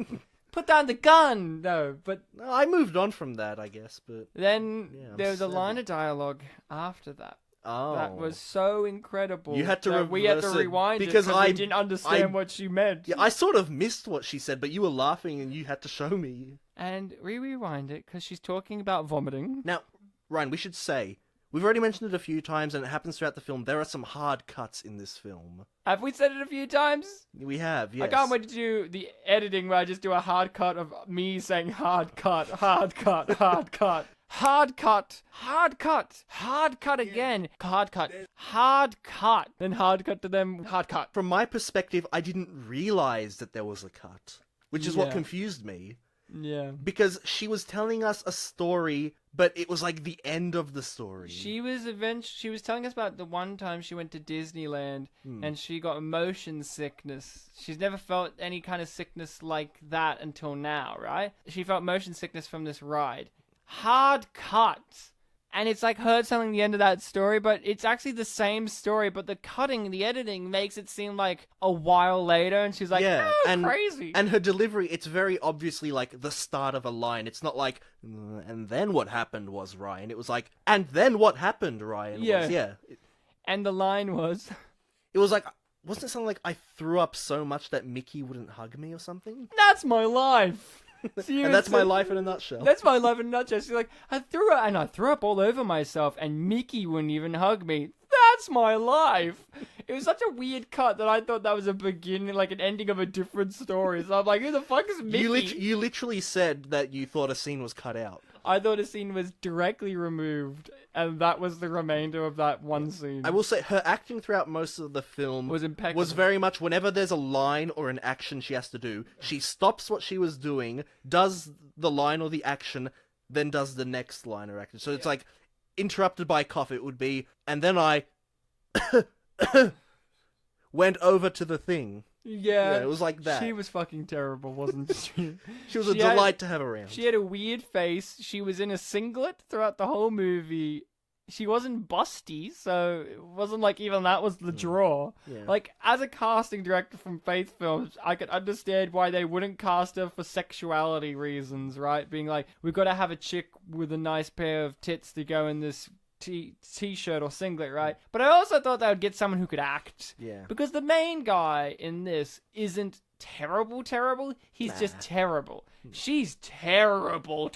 Speaker 2: Put down the gun!" No, but
Speaker 3: no, I moved on from that, I guess. But
Speaker 2: then there was a line of dialogue after that.
Speaker 3: Oh.
Speaker 2: That was so incredible.
Speaker 3: You had to
Speaker 2: we had to rewind
Speaker 3: because
Speaker 2: we didn't understand what she meant.
Speaker 3: Yeah, I sort of missed what she said, but you were laughing and you had to show me.
Speaker 2: And we rewind it because she's talking about vomiting.
Speaker 3: Now, Ryan, we should say, we've already mentioned it a few times and it happens throughout the film. There are some hard cuts in this film.
Speaker 2: Have we said it a few times?
Speaker 3: We have, yes.
Speaker 2: I can't wait to do the editing where I just do a hard cut of me saying hard cut, hard cut, hard cut. Hard cut, hard cut, hard cut again, hard cut, then hard cut to them, hard cut.
Speaker 3: From my perspective, I didn't realize that there was a cut, which is what confused me.
Speaker 2: Yeah.
Speaker 3: Because she was telling us a story, but it was like the end of the story.
Speaker 2: She was telling us about the one time she went to Disneyland and she got motion sickness. She's never felt any kind of sickness like that until now, right? She felt motion sickness from this ride. Hard cut. And it's like her telling the end of that story, but it's actually the same story, but the cutting, the editing makes it seem like a while later, and she's like, crazy.
Speaker 3: And her delivery, it's very obviously like the start of a line. It's not like, and then what happened was, Ryan. It was like, and then what happened, Ryan?
Speaker 2: Yeah. And the line was...
Speaker 3: It was like, wasn't it something like, I threw up so much that Mickey wouldn't hug me or something?
Speaker 2: That's my life!
Speaker 3: And that's my life in a nutshell.
Speaker 2: That's my life in a nutshell. She's like, I threw up all over myself, and Mickey wouldn't even hug me. That's my life. It was such a weird cut that I thought that was a beginning, like an ending of a different story. So I'm like, who the fuck is Mickey?
Speaker 3: You literally said that you thought a scene was cut out.
Speaker 2: I thought a scene was directly removed, and that was the remainder of that one scene.
Speaker 3: I will say, her acting throughout most of the film
Speaker 2: was impeccable.
Speaker 3: Was very much, whenever there's a line or an action she has to do, she stops what she was doing, does the line or the action, then does the next line or action. So it's like, interrupted by cough, it would be, and then I went over to the thing.
Speaker 2: Yeah,
Speaker 3: it was like that.
Speaker 2: She was fucking terrible, wasn't she?
Speaker 3: She was a delight to have around.
Speaker 2: She had a weird face. She was in a singlet throughout the whole movie. She wasn't busty, so it wasn't like even that was the draw.
Speaker 3: Yeah.
Speaker 2: Like, as a casting director from Faith Films, I could understand why they wouldn't cast her for sexuality reasons, right? Being like, we've got to have a chick with a nice pair of tits to go in this t-shirt or singlet, right? But I also thought they would get someone who could act.
Speaker 3: Yeah.
Speaker 2: Because the main guy in this isn't terrible. He's just terrible. She's terrible.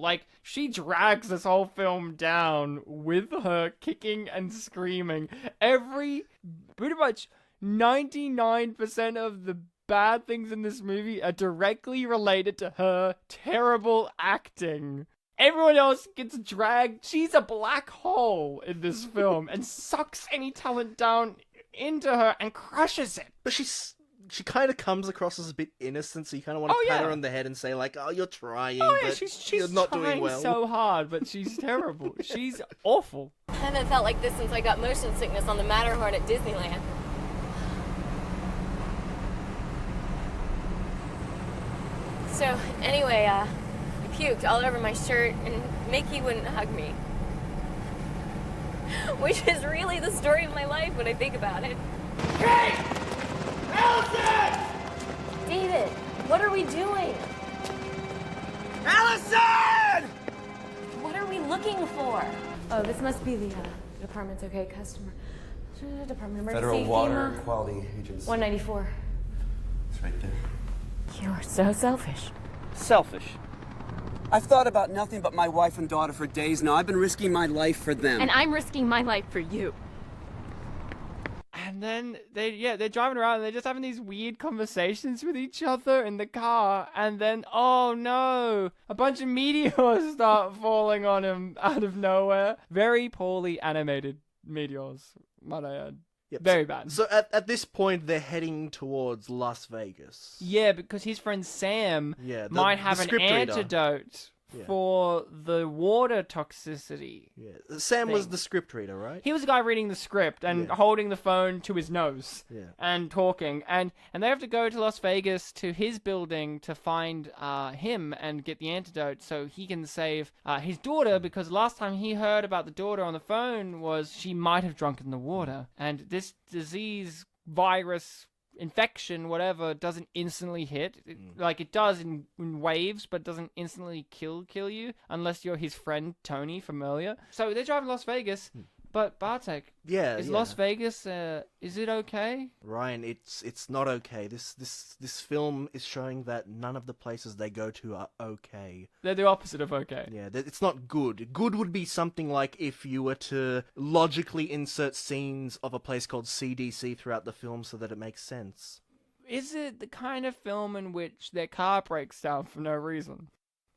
Speaker 2: Like, she drags this whole film down with her kicking and screaming. Pretty much 99% of the bad things in this movie are directly related to her terrible acting. Everyone else gets dragged. She's a black hole in this film and sucks any talent down into her and crushes it.
Speaker 3: But she kind of comes across as a bit innocent, so you kind of want to pat her on the head and say, like, oh, you're trying, but
Speaker 2: she's
Speaker 3: you're not
Speaker 2: trying
Speaker 3: doing well.
Speaker 2: So hard, but she's terrible. She's awful.
Speaker 13: I haven't felt like this since I got motion sickness on the Matterhorn at Disneyland. So, anyway, I puked all over my shirt, and Mickey wouldn't hug me. Which is really the story of my life when I think about it.
Speaker 1: Hey! Allison!
Speaker 13: David, what are we doing?
Speaker 1: Allison!
Speaker 13: What are we looking for? Oh, this must be the department's okay. Customer. Department of Emergency.
Speaker 11: Federal Water
Speaker 13: FEMA.
Speaker 11: Quality Agency.
Speaker 13: 194.
Speaker 11: It's right there.
Speaker 13: You're so selfish.
Speaker 14: Selfish? I've thought about nothing but my wife and daughter for days now. I've been risking my life for them.
Speaker 13: And I'm risking my life for you.
Speaker 2: And then they're driving around and they're just having these weird conversations with each other in the car. And then, oh no, a bunch of meteors start falling on him out of nowhere. Very poorly animated meteors, might I add.
Speaker 3: Yep.
Speaker 2: Very bad.
Speaker 3: So at this point, they're heading towards Las Vegas.
Speaker 2: Yeah, because his friend Sam might have an antidote for the water toxicity.
Speaker 3: Yeah, Sam was the script reader, right?
Speaker 2: He was the guy reading the script and holding the phone to his nose and talking. And they have to go to Las Vegas to his building to find him and get the antidote so he can save his daughter, because last time he heard about the daughter on the phone was she might have drunken the water. And this disease, virus, infection, whatever, doesn't instantly hit. Like, it does in waves, but doesn't instantly kill you unless you're his friend Tony from earlier. So they're driving to Las Vegas, but Bartek, is Las Vegas, is it okay?
Speaker 3: Ryan, it's not okay. This film is showing that none of the places they go to are okay.
Speaker 2: They're the opposite of okay.
Speaker 3: Yeah, it's not good. Good would be something like if you were to logically insert scenes of a place called CDC throughout the film so that it makes sense.
Speaker 2: Is it the kind of film in which their car breaks down for no reason?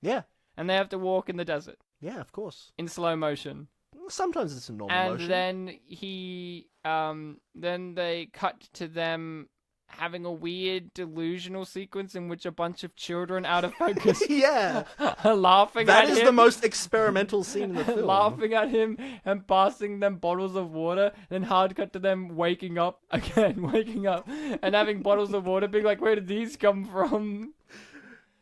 Speaker 3: Yeah.
Speaker 2: And they have to walk in the desert?
Speaker 3: Yeah, of course.
Speaker 2: In slow motion?
Speaker 3: Sometimes it's a normal motion.
Speaker 2: And then they cut to them having a weird delusional sequence in which a bunch of children out of focus are laughing at him.
Speaker 3: That is the most experimental scene in the film.
Speaker 2: Laughing at him and passing them bottles of water. Then hard cut to them waking up, and having bottles of water, being like, where did these come from?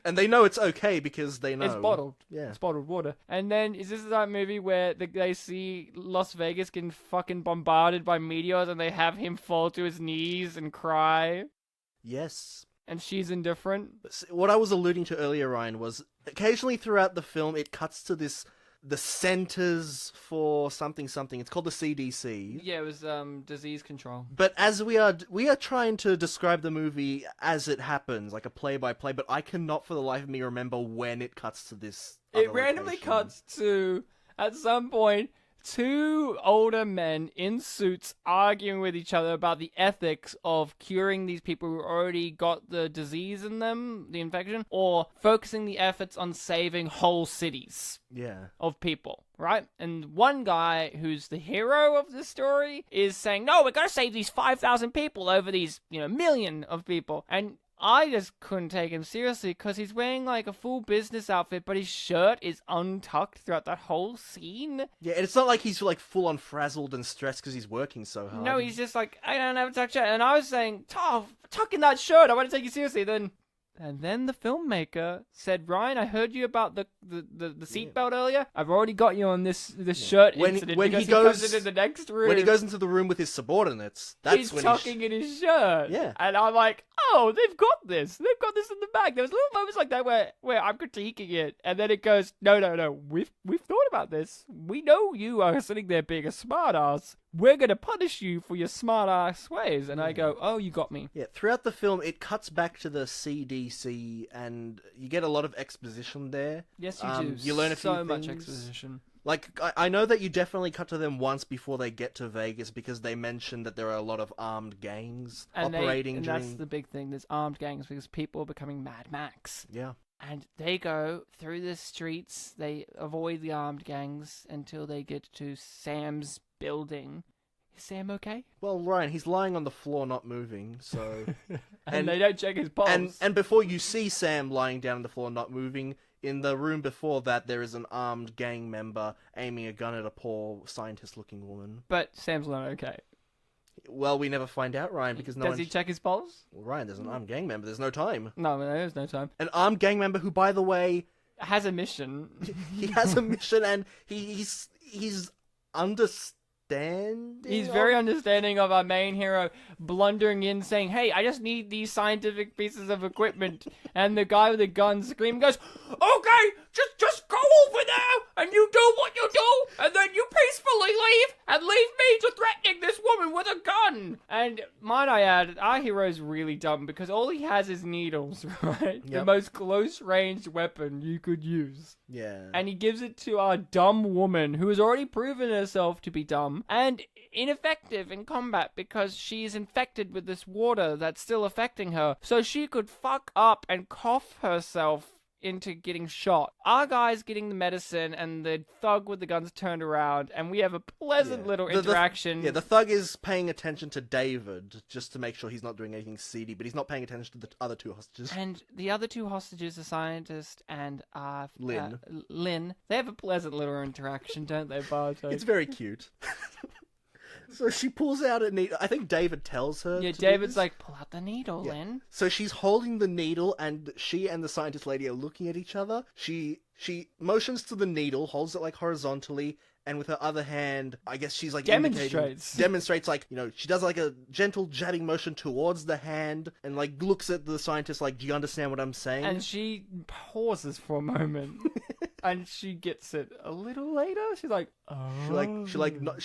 Speaker 3: And they know it's okay because they know.
Speaker 2: It's bottled.
Speaker 3: Yeah.
Speaker 2: It's bottled water. And then, is this that movie where they see Las Vegas getting fucking bombarded by meteors and they have him fall to his knees and cry?
Speaker 3: Yes.
Speaker 2: And she's indifferent?
Speaker 3: What I was alluding to earlier, Ryan, was occasionally throughout the film it cuts to the centers for something. It's called the CDC.
Speaker 2: Yeah, it was disease control.
Speaker 3: But as we are trying to describe the movie as it happens, like a play-by-play, but I cannot for the life of me remember when it cuts to this.
Speaker 2: It randomly cuts to, at some point, two older men in suits arguing with each other about the ethics of curing these people who already got the disease in them, the infection, or focusing the efforts on saving whole cities of people, right? And one guy, who's the hero of the story, is saying, no, we're going to save these 5,000 people over these, million of people. And I just couldn't take him seriously because he's wearing like a full business outfit, but his shirt is untucked throughout that whole scene.
Speaker 3: Yeah, and it's not like he's like full on frazzled and stressed because he's working so hard.
Speaker 2: No, he's just like, I don't have a tucked shirt. And I was saying, tuck in that shirt. I want to take you seriously. And then the filmmaker said, Ryan, I heard you about the seatbelt earlier. I've already got you on this shirt incident because he goes into the next room.
Speaker 3: When he goes into the room with his subordinates,
Speaker 2: he's tucking in his shirt.
Speaker 3: Yeah.
Speaker 2: And I'm like, oh, they've got this. They've got this in the bag. There was little moments like that where I'm critiquing it. And then it goes, no. We've thought about this. We know you are sitting there being a smartass. We're going to punish you for your smart-ass ways. And I go, oh, you got me.
Speaker 3: Yeah, throughout the film, it cuts back to the CDC, and you get a lot of exposition there.
Speaker 2: Yes, you do.
Speaker 3: You learn a few
Speaker 2: so much
Speaker 3: things.
Speaker 2: exposition.
Speaker 3: Like, I know that you definitely cut to them once before they get to Vegas, because they mention that there are a lot of armed gangs operating during...
Speaker 2: that's the big thing. There's armed gangs because people are becoming Mad Max.
Speaker 3: Yeah.
Speaker 2: And they go through the streets. They avoid the armed gangs until they get to Sam's building. Is Sam okay?
Speaker 3: Well, Ryan, he's lying on the floor not moving, so...
Speaker 2: and they don't check his pulse.
Speaker 3: And before you see Sam lying down on the floor not moving, in the room before that there is an armed gang member aiming a gun at a poor scientist-looking woman.
Speaker 2: But Sam's not okay.
Speaker 3: Well, we never find out, Ryan, because
Speaker 2: Does he check his pulse?
Speaker 3: Well, Ryan, there's an armed gang member. There's no time.
Speaker 2: No, there's no time.
Speaker 3: An armed gang member who, by the way...
Speaker 2: has a mission.
Speaker 3: He has a mission, and he's
Speaker 2: He's very understanding of our main hero blundering in saying, hey, I just need these scientific pieces of equipment. And the guy with the gun screaming goes, okay, just go over there and you do what you do, and then you peacefully leave and leave me to threatening this woman with a gun. And might I add, our hero's really dumb because all he has is needles, right?
Speaker 3: Yep.
Speaker 2: The most close-range weapon you could use.
Speaker 3: Yeah.
Speaker 2: And he gives it to our dumb woman who has already proven herself to be dumb and ineffective in combat because she's infected with this water that's still affecting her. So she could fuck up and cough herself into getting shot. Our guy's getting the medicine and the thug with the guns turned around, and we have a pleasant little interaction.
Speaker 3: The thug is paying attention to David just to make sure he's not doing anything seedy, but he's not paying attention to the other two hostages.
Speaker 2: And the other two hostages, the scientist and
Speaker 3: Lynn.
Speaker 2: Lynn, they have a pleasant little interaction, don't they, Bartek?
Speaker 3: It's very cute. So she pulls out a needle. I think David tells her.
Speaker 2: Yeah,
Speaker 3: to do
Speaker 2: David's
Speaker 3: this.
Speaker 2: like, pull out the needle, Lynn.
Speaker 3: So she's holding the needle, and she and the scientist lady are looking at each other. She motions to the needle, holds it like horizontally, and with her other hand, I guess she's like demonstrates like, you know, she does like a gentle jabbing motion towards the hand, and like looks at the scientist like, do you understand what I'm saying?
Speaker 2: And she pauses for a moment. And she gets it a little later. She's like, oh.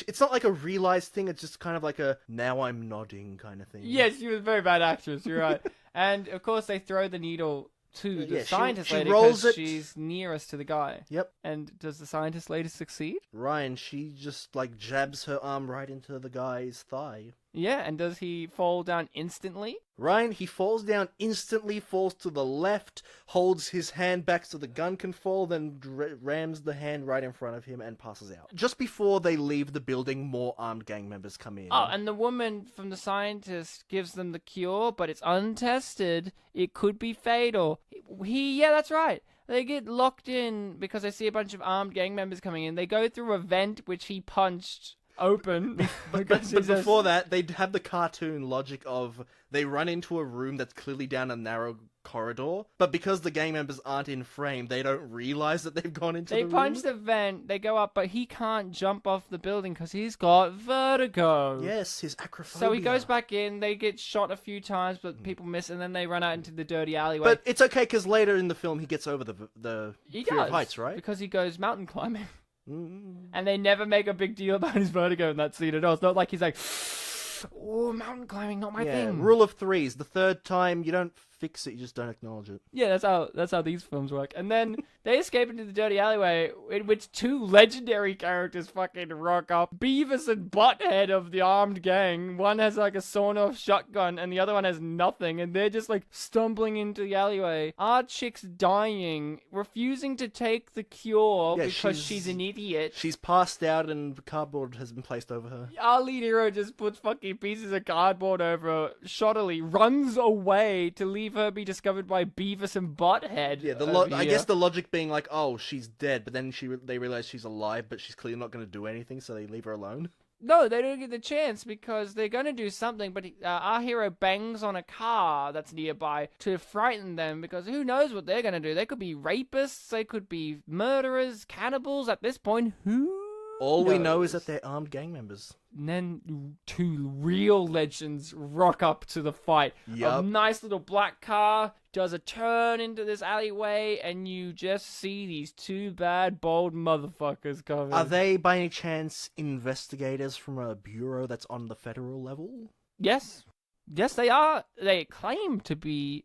Speaker 3: It's not like a realized thing. It's just kind of like a now I'm nodding kind of thing.
Speaker 2: Yes, she was a very bad actress. You're right. And of course, they throw the needle to the scientist lady because she's nearest to the guy.
Speaker 3: Yep.
Speaker 2: And does the scientist lady succeed?
Speaker 3: Ryan, she just like jabs her arm right into the guy's thigh.
Speaker 2: Yeah, and does he fall down instantly?
Speaker 3: Ryan, he falls down instantly, falls to the left, holds his hand back so the gun can fall, then rams the hand right in front of him and passes out. Just before they leave the building, more armed gang members come in.
Speaker 2: Oh, and the woman from the scientist gives them the cure, but it's untested. It could be fatal. Yeah, that's right. They get locked in because they see a bunch of armed gang members coming in. They go through a vent which he punched open.
Speaker 3: but before that, they have the cartoon logic of they run into a room that's clearly down a narrow corridor, but because the gang members aren't in frame, they don't realize that they've gone into the room.
Speaker 2: They punch the vent, they go up, but he can't jump off the building because he's got vertigo.
Speaker 3: Yes, his acrophobia.
Speaker 2: So he goes back in, they get shot a few times, but people miss, and then they run out into the dirty alleyway.
Speaker 3: But it's okay, because later in the film, he gets over the fear of heights, right?
Speaker 2: Because he goes mountain climbing. And they never make a big deal about his vertigo in that scene at all. It's not like he's like, oh, mountain climbing, not my thing.
Speaker 3: Rule of threes. The third time, you don't fix it, you just don't acknowledge it.
Speaker 2: Yeah, that's how these films work. And then they escape into the dirty alleyway, in which two legendary characters fucking rock up. Beavis and Butthead of the armed gang. One has like a sawn-off shotgun, and the other one has nothing, and they're just like stumbling into the alleyway. Our chick's dying, refusing to take the cure because she's an idiot.
Speaker 3: She's passed out, and cardboard has been placed over her.
Speaker 2: Our lead hero just puts fucking pieces of cardboard over her, shoddily runs away to leave her be discovered by Beavis and Butthead.
Speaker 3: Yeah, I guess the logic being like, oh, she's dead, but then they realize she's alive, but she's clearly not going to do anything, so they leave her alone.
Speaker 2: No, they don't get the chance because they're going to do something, but our hero bangs on a car that's nearby to frighten them because who knows what they're going to do. They could be rapists, they could be murderers, cannibals. At this point, who
Speaker 3: All we know is that they're armed gang members.
Speaker 2: And then two real legends rock up to the fight.
Speaker 3: Yep.
Speaker 2: A nice little black car does a turn into this alleyway, and you just see these two bad, bold motherfuckers coming.
Speaker 3: Are they, by any chance, investigators from a bureau that's on the federal level?
Speaker 2: Yes. Yes, they are. They claim to be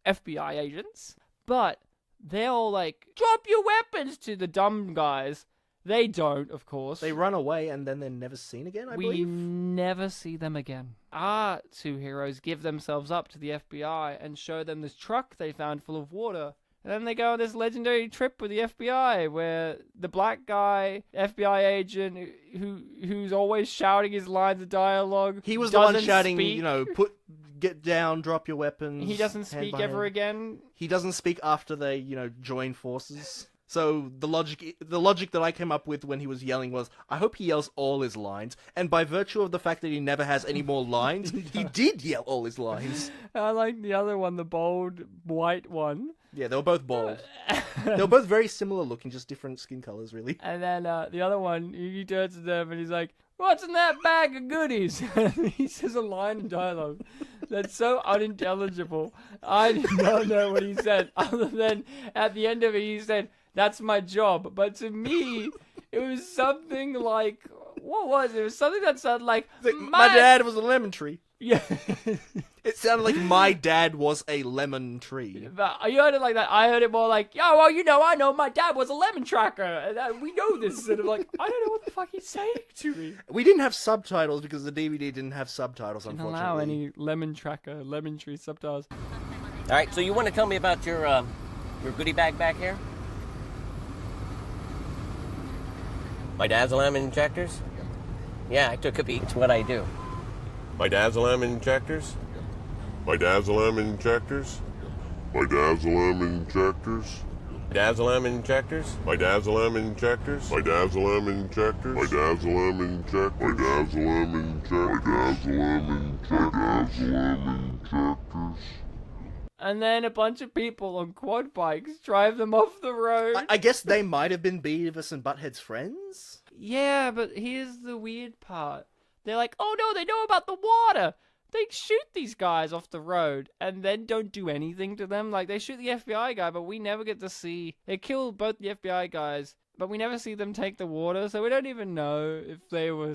Speaker 2: FBI agents, but they're all like, drop your weapons to the dumb guys. They don't, of course.
Speaker 3: They run away and then they're never seen again, I believe?
Speaker 2: We never see them again. Our two heroes give themselves up to the FBI and show them this truck they found full of water. And then they go on this legendary trip with the FBI where the black guy, FBI agent, who's always shouting his lines of dialogue.
Speaker 3: He was the one shouting, get down, drop your weapons.
Speaker 2: He doesn't speak ever again.
Speaker 3: He doesn't speak after they, join forces. So the logic that I came up with when he was yelling was, I hope he yells all his lines. And by virtue of the fact that he never has any more lines, he did yell all his lines.
Speaker 2: I like the other one, the bold white one.
Speaker 3: Yeah, they were both bald. They were both very similar looking, just different skin colors, really.
Speaker 2: And then the other one, he turns to them and he's like, what's in that bag of goodies? He says a line of dialogue that's so unintelligible. I did not know what he said, other than at the end of it, he said, That's my job. But to me, it was something like, what was it? It was something that sounded like,
Speaker 3: my dad was a lemon tree.
Speaker 2: Yeah.
Speaker 3: It sounded like my dad was a lemon tree.
Speaker 2: But you heard it like that. I heard it more like, yeah, well, I know my dad was a lemon tracker. And we know this. And I'm like, I don't know what the fuck he's saying to me.
Speaker 3: We didn't have subtitles because the DVD didn't have subtitles,
Speaker 2: Didn't
Speaker 3: unfortunately.
Speaker 2: allow any lemon tracker, lemon tree subtitles.
Speaker 15: All right, so you want to tell me about your goodie bag back here? My dazzle injectors? Yeah, I took a peek. It's what I do.
Speaker 16: My dazzle injectors? My dazzle injectors? My dazzle injectors?
Speaker 15: Dazzle injectors?
Speaker 16: My dazzle injectors? My dazzle injectors? My dazzle injectors? My dazzle injectors? My dazzle injectors?
Speaker 2: And then a bunch of people on quad bikes drive them off the road.
Speaker 3: I guess they might have been Beavis and Butthead's friends?
Speaker 2: Yeah, but here's the weird part. They're like, oh no, they know about the water. They shoot these guys off the road and then don't do anything to them. Like, they shoot the FBI guy, but we never get to see... They kill both the FBI guys, but we never see them take the water, so we don't even know if they were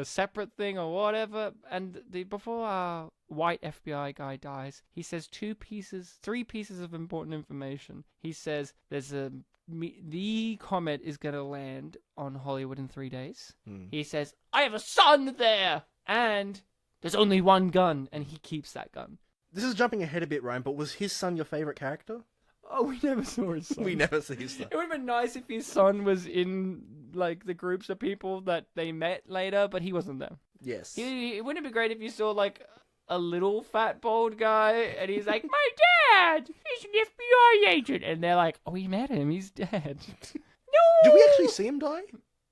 Speaker 2: a separate thing or whatever. And before our white FBI guy dies, he says three pieces of important information. He says the comet is going to land on Hollywood in 3 days. He says, I have a son there! And there's only one gun, and he keeps that gun.
Speaker 3: This is jumping ahead a bit, Ryan, but was his son your favorite character?
Speaker 2: Oh, we never saw his son.
Speaker 3: We never see his son.
Speaker 2: It would have been nice if his son was in, like, the groups of people that they met later, but he wasn't there.
Speaker 3: Yes.
Speaker 2: It wouldn't it be great if you saw, like, a little fat bald guy, and he's like, my dad! He's an FBI agent! And they're like, oh, we met him, he's dead. No!
Speaker 3: Did we actually see him die?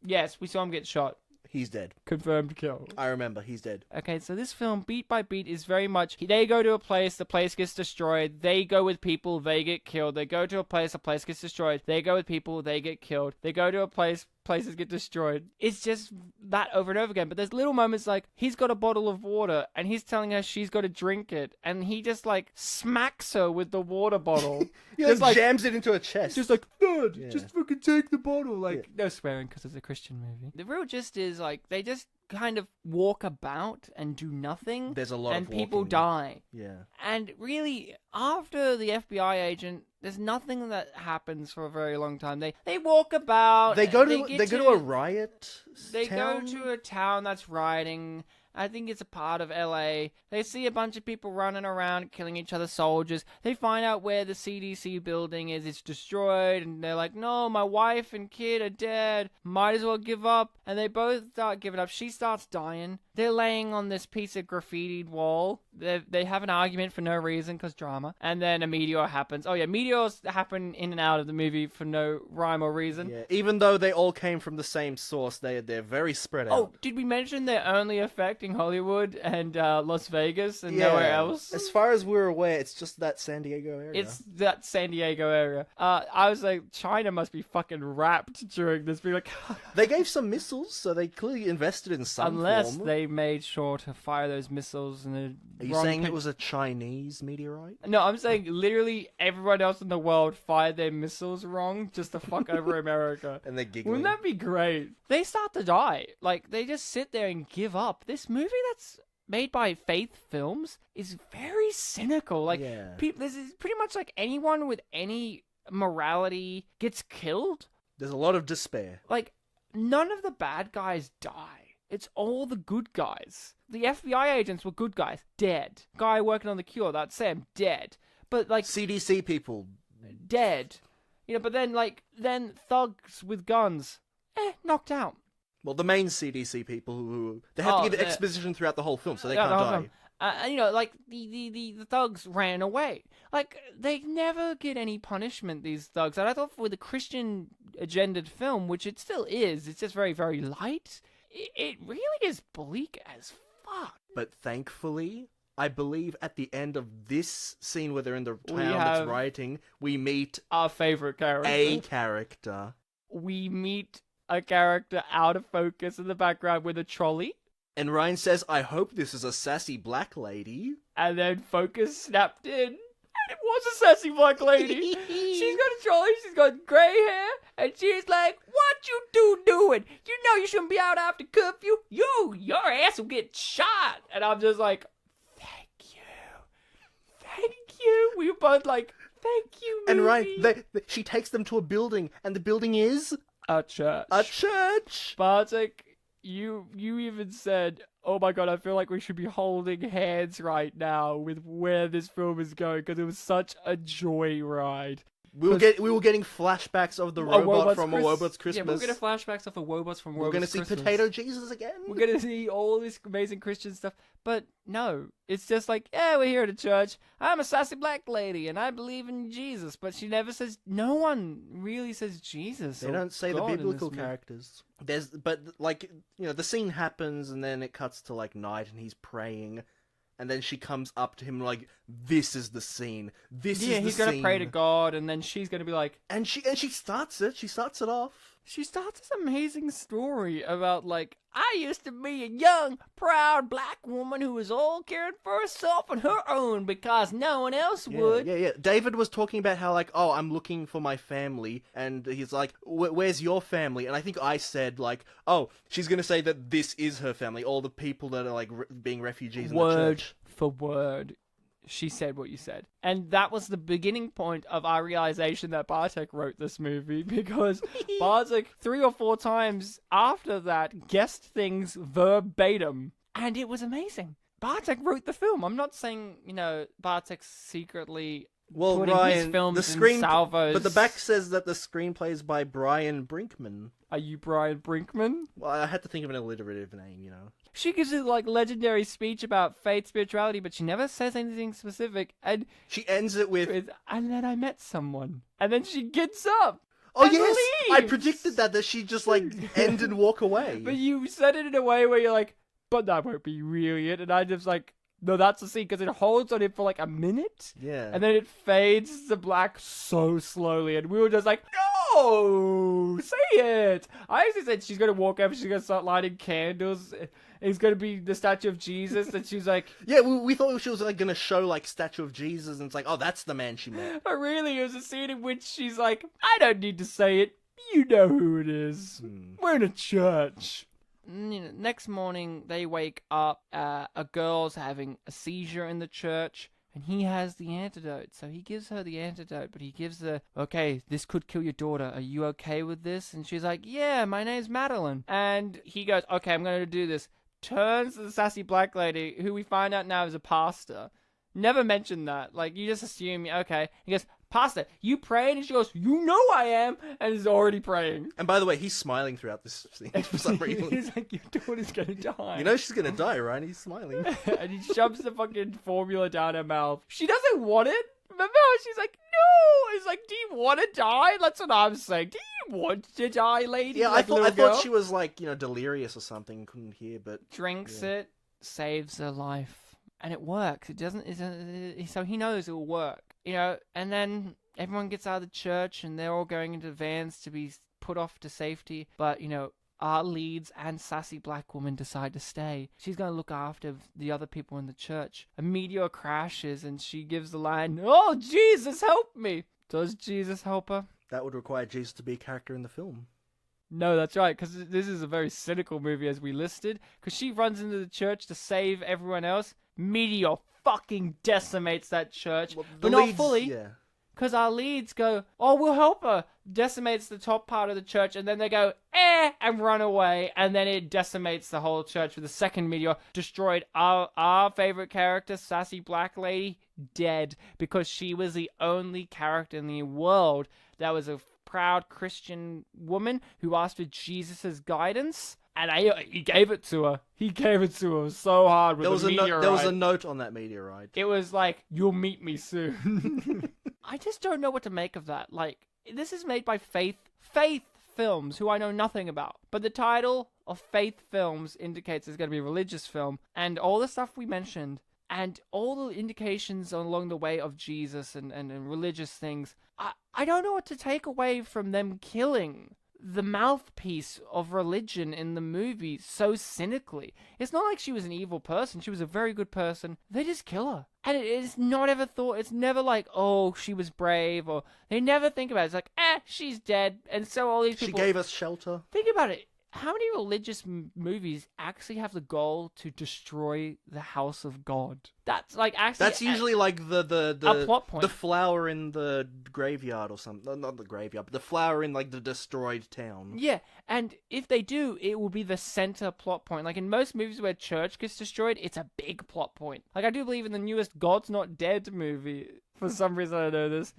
Speaker 2: Yes, we saw him get shot.
Speaker 3: He's dead.
Speaker 2: Confirmed kill.
Speaker 3: I remember, he's dead.
Speaker 2: Okay, so this film, beat by beat, is very much... They go to a place, the place gets destroyed. They go with people, they get killed. They go to a place, the place gets destroyed. They go with people, they get killed. They go to a place, places get destroyed. It's just that over and over again. But there's little moments like, he's got a bottle of water, and he's telling her she's got to drink it. And he just, like, smacks her with the water bottle.
Speaker 3: He like, jams it into her chest.
Speaker 2: Just like, Dad, just fucking take the bottle. Like, no swearing because it's a Christian movie. The real gist is, like, they just kind of walk about and do nothing.
Speaker 3: There's a lot
Speaker 2: and
Speaker 3: of
Speaker 2: people
Speaker 3: walking.
Speaker 2: die.
Speaker 3: Yeah.
Speaker 2: And really, after the FBI agent, there's nothing that happens for a very long time. They walk about.
Speaker 3: They go to a riot.
Speaker 2: They
Speaker 3: town?
Speaker 2: go to a town that's rioting. I think it's a part of LA. They see a bunch of people running around, killing each other, soldiers. They find out where the CDC building is. It's destroyed, and they're like, no, my wife and kid are dead. Might as well give up. And they both start giving up. She starts dying. They're laying on this piece of graffitied wall. They have an argument for no reason, because drama. And then a meteor happens. Oh yeah, meteors happen in and out of the movie for no rhyme or reason.
Speaker 3: Yeah, even though they all came from the same source, they're very spread out.
Speaker 2: Oh, did we mention they're only affecting Hollywood and Las Vegas and nowhere else?
Speaker 3: As far as we're aware, it's just that San Diego area.
Speaker 2: It's that San Diego area. I was like, China must be fucking wrapped during this. Be like,
Speaker 3: they gave some missiles, so they clearly invested in some
Speaker 2: unless
Speaker 3: form.
Speaker 2: they made sure to fire those missiles in the
Speaker 3: Are you saying it was a Chinese meteorite?
Speaker 2: No, I'm saying literally everyone else in the world fired their missiles wrong just to fuck over America.
Speaker 3: And they're giggling.
Speaker 2: Wouldn't that be great? They start to die. Like, they just sit there and give up. This movie that's made by Faith Films is very cynical. Like, this is pretty much like anyone with any morality gets killed.
Speaker 3: There's a lot of despair.
Speaker 2: Like, none of the bad guys die. It's all the good guys. The FBI agents were good guys. Dead. Guy working on the cure, that's Sam. Dead. But, like...
Speaker 3: CDC people.
Speaker 2: Dead. You know, but then thugs with guns. Knocked out.
Speaker 3: Well, the main CDC people who... They have to give exposition throughout the whole film, so they can't die.
Speaker 2: You know, like, the thugs ran away. Like, they never get any punishment, these thugs. And I thought with a Christian agendaed film, which it still is, it's just very, very light... It really is bleak as fuck.
Speaker 3: But thankfully, I believe at the end of this scene where they're in the town that's rioting, we meet...
Speaker 2: our favorite character.
Speaker 3: A character.
Speaker 2: We meet a character out of focus in the background with a trolley.
Speaker 3: And Ryan says, I hope this is a sassy black lady.
Speaker 2: And then focus snapped in. It was a sassy black lady. She's got a trolley, she's He's got grey hair, and she's like, "What you doing? You know you shouldn't be out after curfew. Your ass will get shot." And I'm just like, "Thank you." We were both like, "Thank you, movie."
Speaker 3: And right, she takes them to a building, and the building is
Speaker 2: a church.
Speaker 3: A church.
Speaker 2: Bartek, you even said, "Oh my god, I feel like we should be holding hands right now with where this film is going because it was such a joyride."
Speaker 3: We were getting flashbacks of the robot from A Robot's Christmas.
Speaker 2: Yeah, we were getting flashbacks of the robots from
Speaker 3: We're
Speaker 2: Robots
Speaker 3: going to see
Speaker 2: Christmas.
Speaker 3: Potato Jesus again.
Speaker 2: We're going to see all this amazing Christian stuff. But no, it's just like, yeah, we're here at a church. I'm a sassy black lady, and I believe in Jesus. But she never says, no one really says Jesus.
Speaker 3: They don't say the biblical characters. The scene happens, and then it cuts to, like, night, and he's praying. And then she comes up to him like, "This is the scene. This is the scene." Yeah,
Speaker 2: he's gonna pray to God, and then she's gonna be like,
Speaker 3: and she starts it. She starts it off.
Speaker 2: She starts this amazing story about, like, I used to be a young, proud black woman who was all caring for herself and her own because no one else would.
Speaker 3: Yeah. David was talking about how, like, oh, I'm looking for my family, and he's like, where's your family? And I think I said, like, oh, she's gonna say that this is her family, all the people that are, like, being refugees in the church.
Speaker 2: Word for word. She said what you said. And that was the beginning point of our realization that Bartek wrote this movie, because Bartek 3 or 4 times after that guessed things verbatim. And it was amazing. Bartek wrote the film. I'm not saying, Bartek's secretly putting his films in salvos.
Speaker 3: But the back says that the screenplay is by Brian Brinkman.
Speaker 2: Are you Brian Brinkman?
Speaker 3: Well, I had to think of an alliterative name,
Speaker 2: She gives a, like, legendary speech about faith, spirituality, but she never says anything specific. And
Speaker 3: she ends it with,
Speaker 2: "And then I met someone." And then she gets up.
Speaker 3: Oh, yes! Leaves. I predicted that she'd just, like, end and walk away.
Speaker 2: But you said it in a way where you're like, "But that won't be really it." And I just like, no, that's the scene, because it holds on it for like a minute.
Speaker 3: Yeah.
Speaker 2: And then it fades to black so slowly. And we were just like, no, say it. I actually said she's going to walk over, she's going to start lighting candles. It's going to be the statue of Jesus. And she's like...
Speaker 3: Yeah, we thought she was like going to show like statue of Jesus. And it's like, oh, that's the man she met.
Speaker 2: But really, it was a scene in which she's like, I don't need to say it. You know who it is. We're in a church. Next morning, they wake up. A girl's having a seizure in the church, and he has the antidote. So he gives her the antidote, but he gives her, okay, this could kill your daughter. Are you okay with this? And she's like, yeah, my name's Madeline. And he goes, okay, I'm going to do this. Turns to the sassy black lady, who we find out now is a pastor. Never mentioned that. Like, you just assume, okay. He goes, pastor, you praying? And she goes, you know I am, and is already praying.
Speaker 3: And by the way, he's smiling throughout this scene for some reason.
Speaker 2: He's like, your daughter's gonna die.
Speaker 3: You know she's gonna die, right? And he's smiling.
Speaker 2: And he shoves the fucking formula down her mouth. She doesn't want it. Remember how she's like, no. He's like, do you want to die? That's what I'm saying. Do you want to die, lady?
Speaker 3: Yeah,
Speaker 2: like
Speaker 3: I thought she was like, delirious or something. Couldn't hear, but...
Speaker 2: Drinks it, saves her life. And it works. It doesn't... so he knows it will work. And then everyone gets out of the church and they're all going into vans to be put off to safety. But, our leads and sassy black woman decide to stay. She's going to look after the other people in the church. A meteor crashes and she gives the line, oh, Jesus, help me. Does Jesus help her?
Speaker 3: That would require Jesus to be a character in the film.
Speaker 2: No, that's right, because this is a very cynical movie, as we listed. Because she runs into the church to save everyone else. Meteor fucking decimates that church, but not fully.
Speaker 3: Yeah.
Speaker 2: Because our leads go, oh, we'll help her. Decimates the top part of the church, and then they go, and run away. And then it decimates the whole church with the second meteor. Destroyed our favorite character, sassy black lady, dead. Because she was the only character in the world that was a proud Christian woman who asked for Jesus' guidance. And he gave it to her. He gave it to her so hard with the meteorite.
Speaker 3: There was a note on that meteorite.
Speaker 2: It was like, you'll meet me soon. I just don't know what to make of that. Like, this is made by Faith Films, who I know nothing about. But the title of Faith Films indicates it's going to be a religious film. And all the stuff we mentioned, and all the indications along the way of Jesus and religious things, I don't know what to take away from them killing the mouthpiece of religion in the movie so cynically. It's not like she was an evil person. She was a very good person. They just kill her. And it's not ever thought, it's never like, oh, she was brave, or they never think about it. It's like, she's dead. And so all these people...
Speaker 3: She gave us shelter.
Speaker 2: Think about it. How many religious movies actually have the goal to destroy the house of God? That's like actually...
Speaker 3: That's usually like
Speaker 2: a plot point.
Speaker 3: The flower in the graveyard or something. No, not the graveyard, but the flower in like the destroyed town.
Speaker 2: Yeah, and if they do, it will be the center plot point. Like in most movies where church gets destroyed, it's a big plot point. Like I do believe in the newest God's Not Dead movie. For some reason I know this.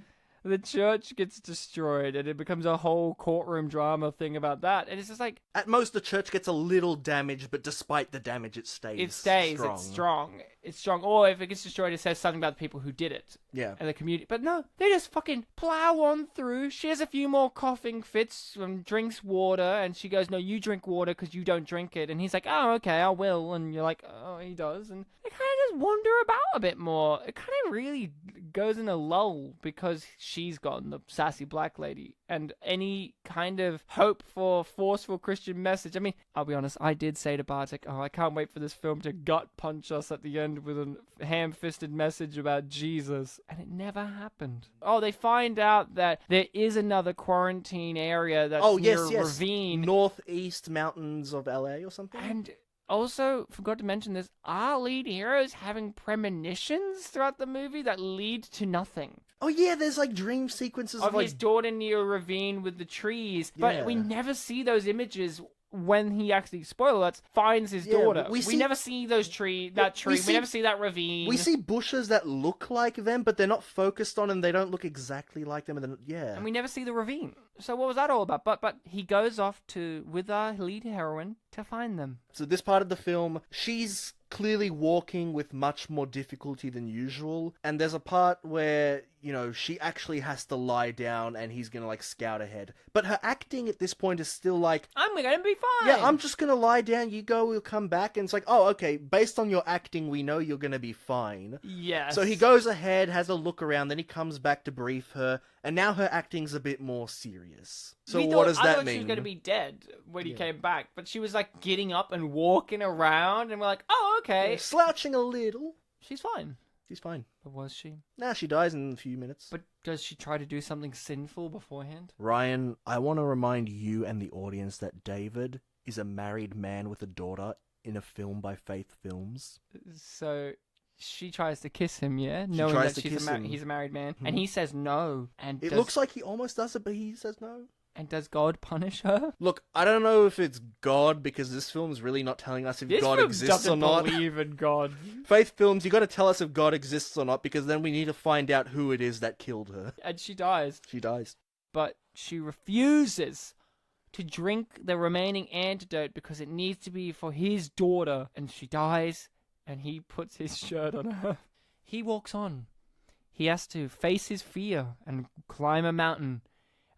Speaker 2: The church gets destroyed, and it becomes a whole courtroom drama thing about that. And it's just like...
Speaker 3: At most, the church gets a little damaged, but despite the damage, it stays strong.
Speaker 2: It's strong. It's strong. Or if it gets destroyed, it says something about the people who did it.
Speaker 3: Yeah.
Speaker 2: And the community. But no, they just fucking plow on through. She has a few more coughing fits and drinks water, and she goes, no, you drink water because you don't drink it. And he's like, oh, okay, I will. And you're like, oh, he does. And they kind of just wander about a bit more. It kind of really goes in a lull because she's gone, the sassy black lady, and any kind of hope for forceful Christian message. I mean, I'll be honest, I did say to Bartek, oh, I can't wait for this film to gut punch us at the end with a ham-fisted message about Jesus, and it never happened. Oh, they find out that there is another quarantine area that's near a ravine.
Speaker 3: Northeast mountains of LA or something?
Speaker 2: And also, forgot to mention this, our lead heroes having premonitions throughout the movie that lead to nothing.
Speaker 3: Oh yeah, there's like dream sequences
Speaker 2: of
Speaker 3: like...
Speaker 2: his daughter near a ravine with the trees, but we never see those images when he actually, spoiler alerts, finds his daughter. We never see those tree. We never see that ravine.
Speaker 3: We see bushes that look like them, but they're not focused on, and they don't look exactly like them. And
Speaker 2: we never see the ravine. So what was that all about? But he goes off with our lead heroine to find them.
Speaker 3: So this part of the film, she's clearly walking with much more difficulty than usual, and there's a part where, you know, she actually has to lie down and he's gonna like scout ahead, but her acting at this point is still like,
Speaker 2: I'm gonna be fine,
Speaker 3: yeah, I'm just gonna lie down, you go, we'll come back. And it's like, oh, okay, based on your acting we know you're gonna be fine.
Speaker 2: Yes.
Speaker 3: So he goes ahead, has a look around, then he comes back to brief her, and now her acting's a bit more serious. So what does that mean?
Speaker 2: I thought she was going to be dead when he came back, but she was like getting up and walking around, and we're like, oh, okay.
Speaker 3: Yeah, slouching a little.
Speaker 2: She's fine.
Speaker 3: She's fine.
Speaker 2: But was she?
Speaker 3: Nah, she dies in a few minutes.
Speaker 2: But does she try to do something sinful beforehand?
Speaker 3: Ryan, I want to remind you and the audience that David is a married man with a daughter in a film by Faith Films.
Speaker 2: So she tries to kiss him, yeah? Knowing that he's a married man. And he says no. And
Speaker 3: it looks like he almost does it, but he says no.
Speaker 2: And does God punish her?
Speaker 3: Look, I don't know if it's God, because this film's really not telling us if God exists or not.
Speaker 2: This film doesn't believe in God.
Speaker 3: Faith Films, you got to tell us if God exists or not, because then we need to find out who it is that killed her.
Speaker 2: And she dies.
Speaker 3: She dies.
Speaker 2: But she refuses to drink the remaining antidote because it needs to be for his daughter. And she dies, and he puts his shirt on her. He walks on. He has to face his fear and climb a mountain.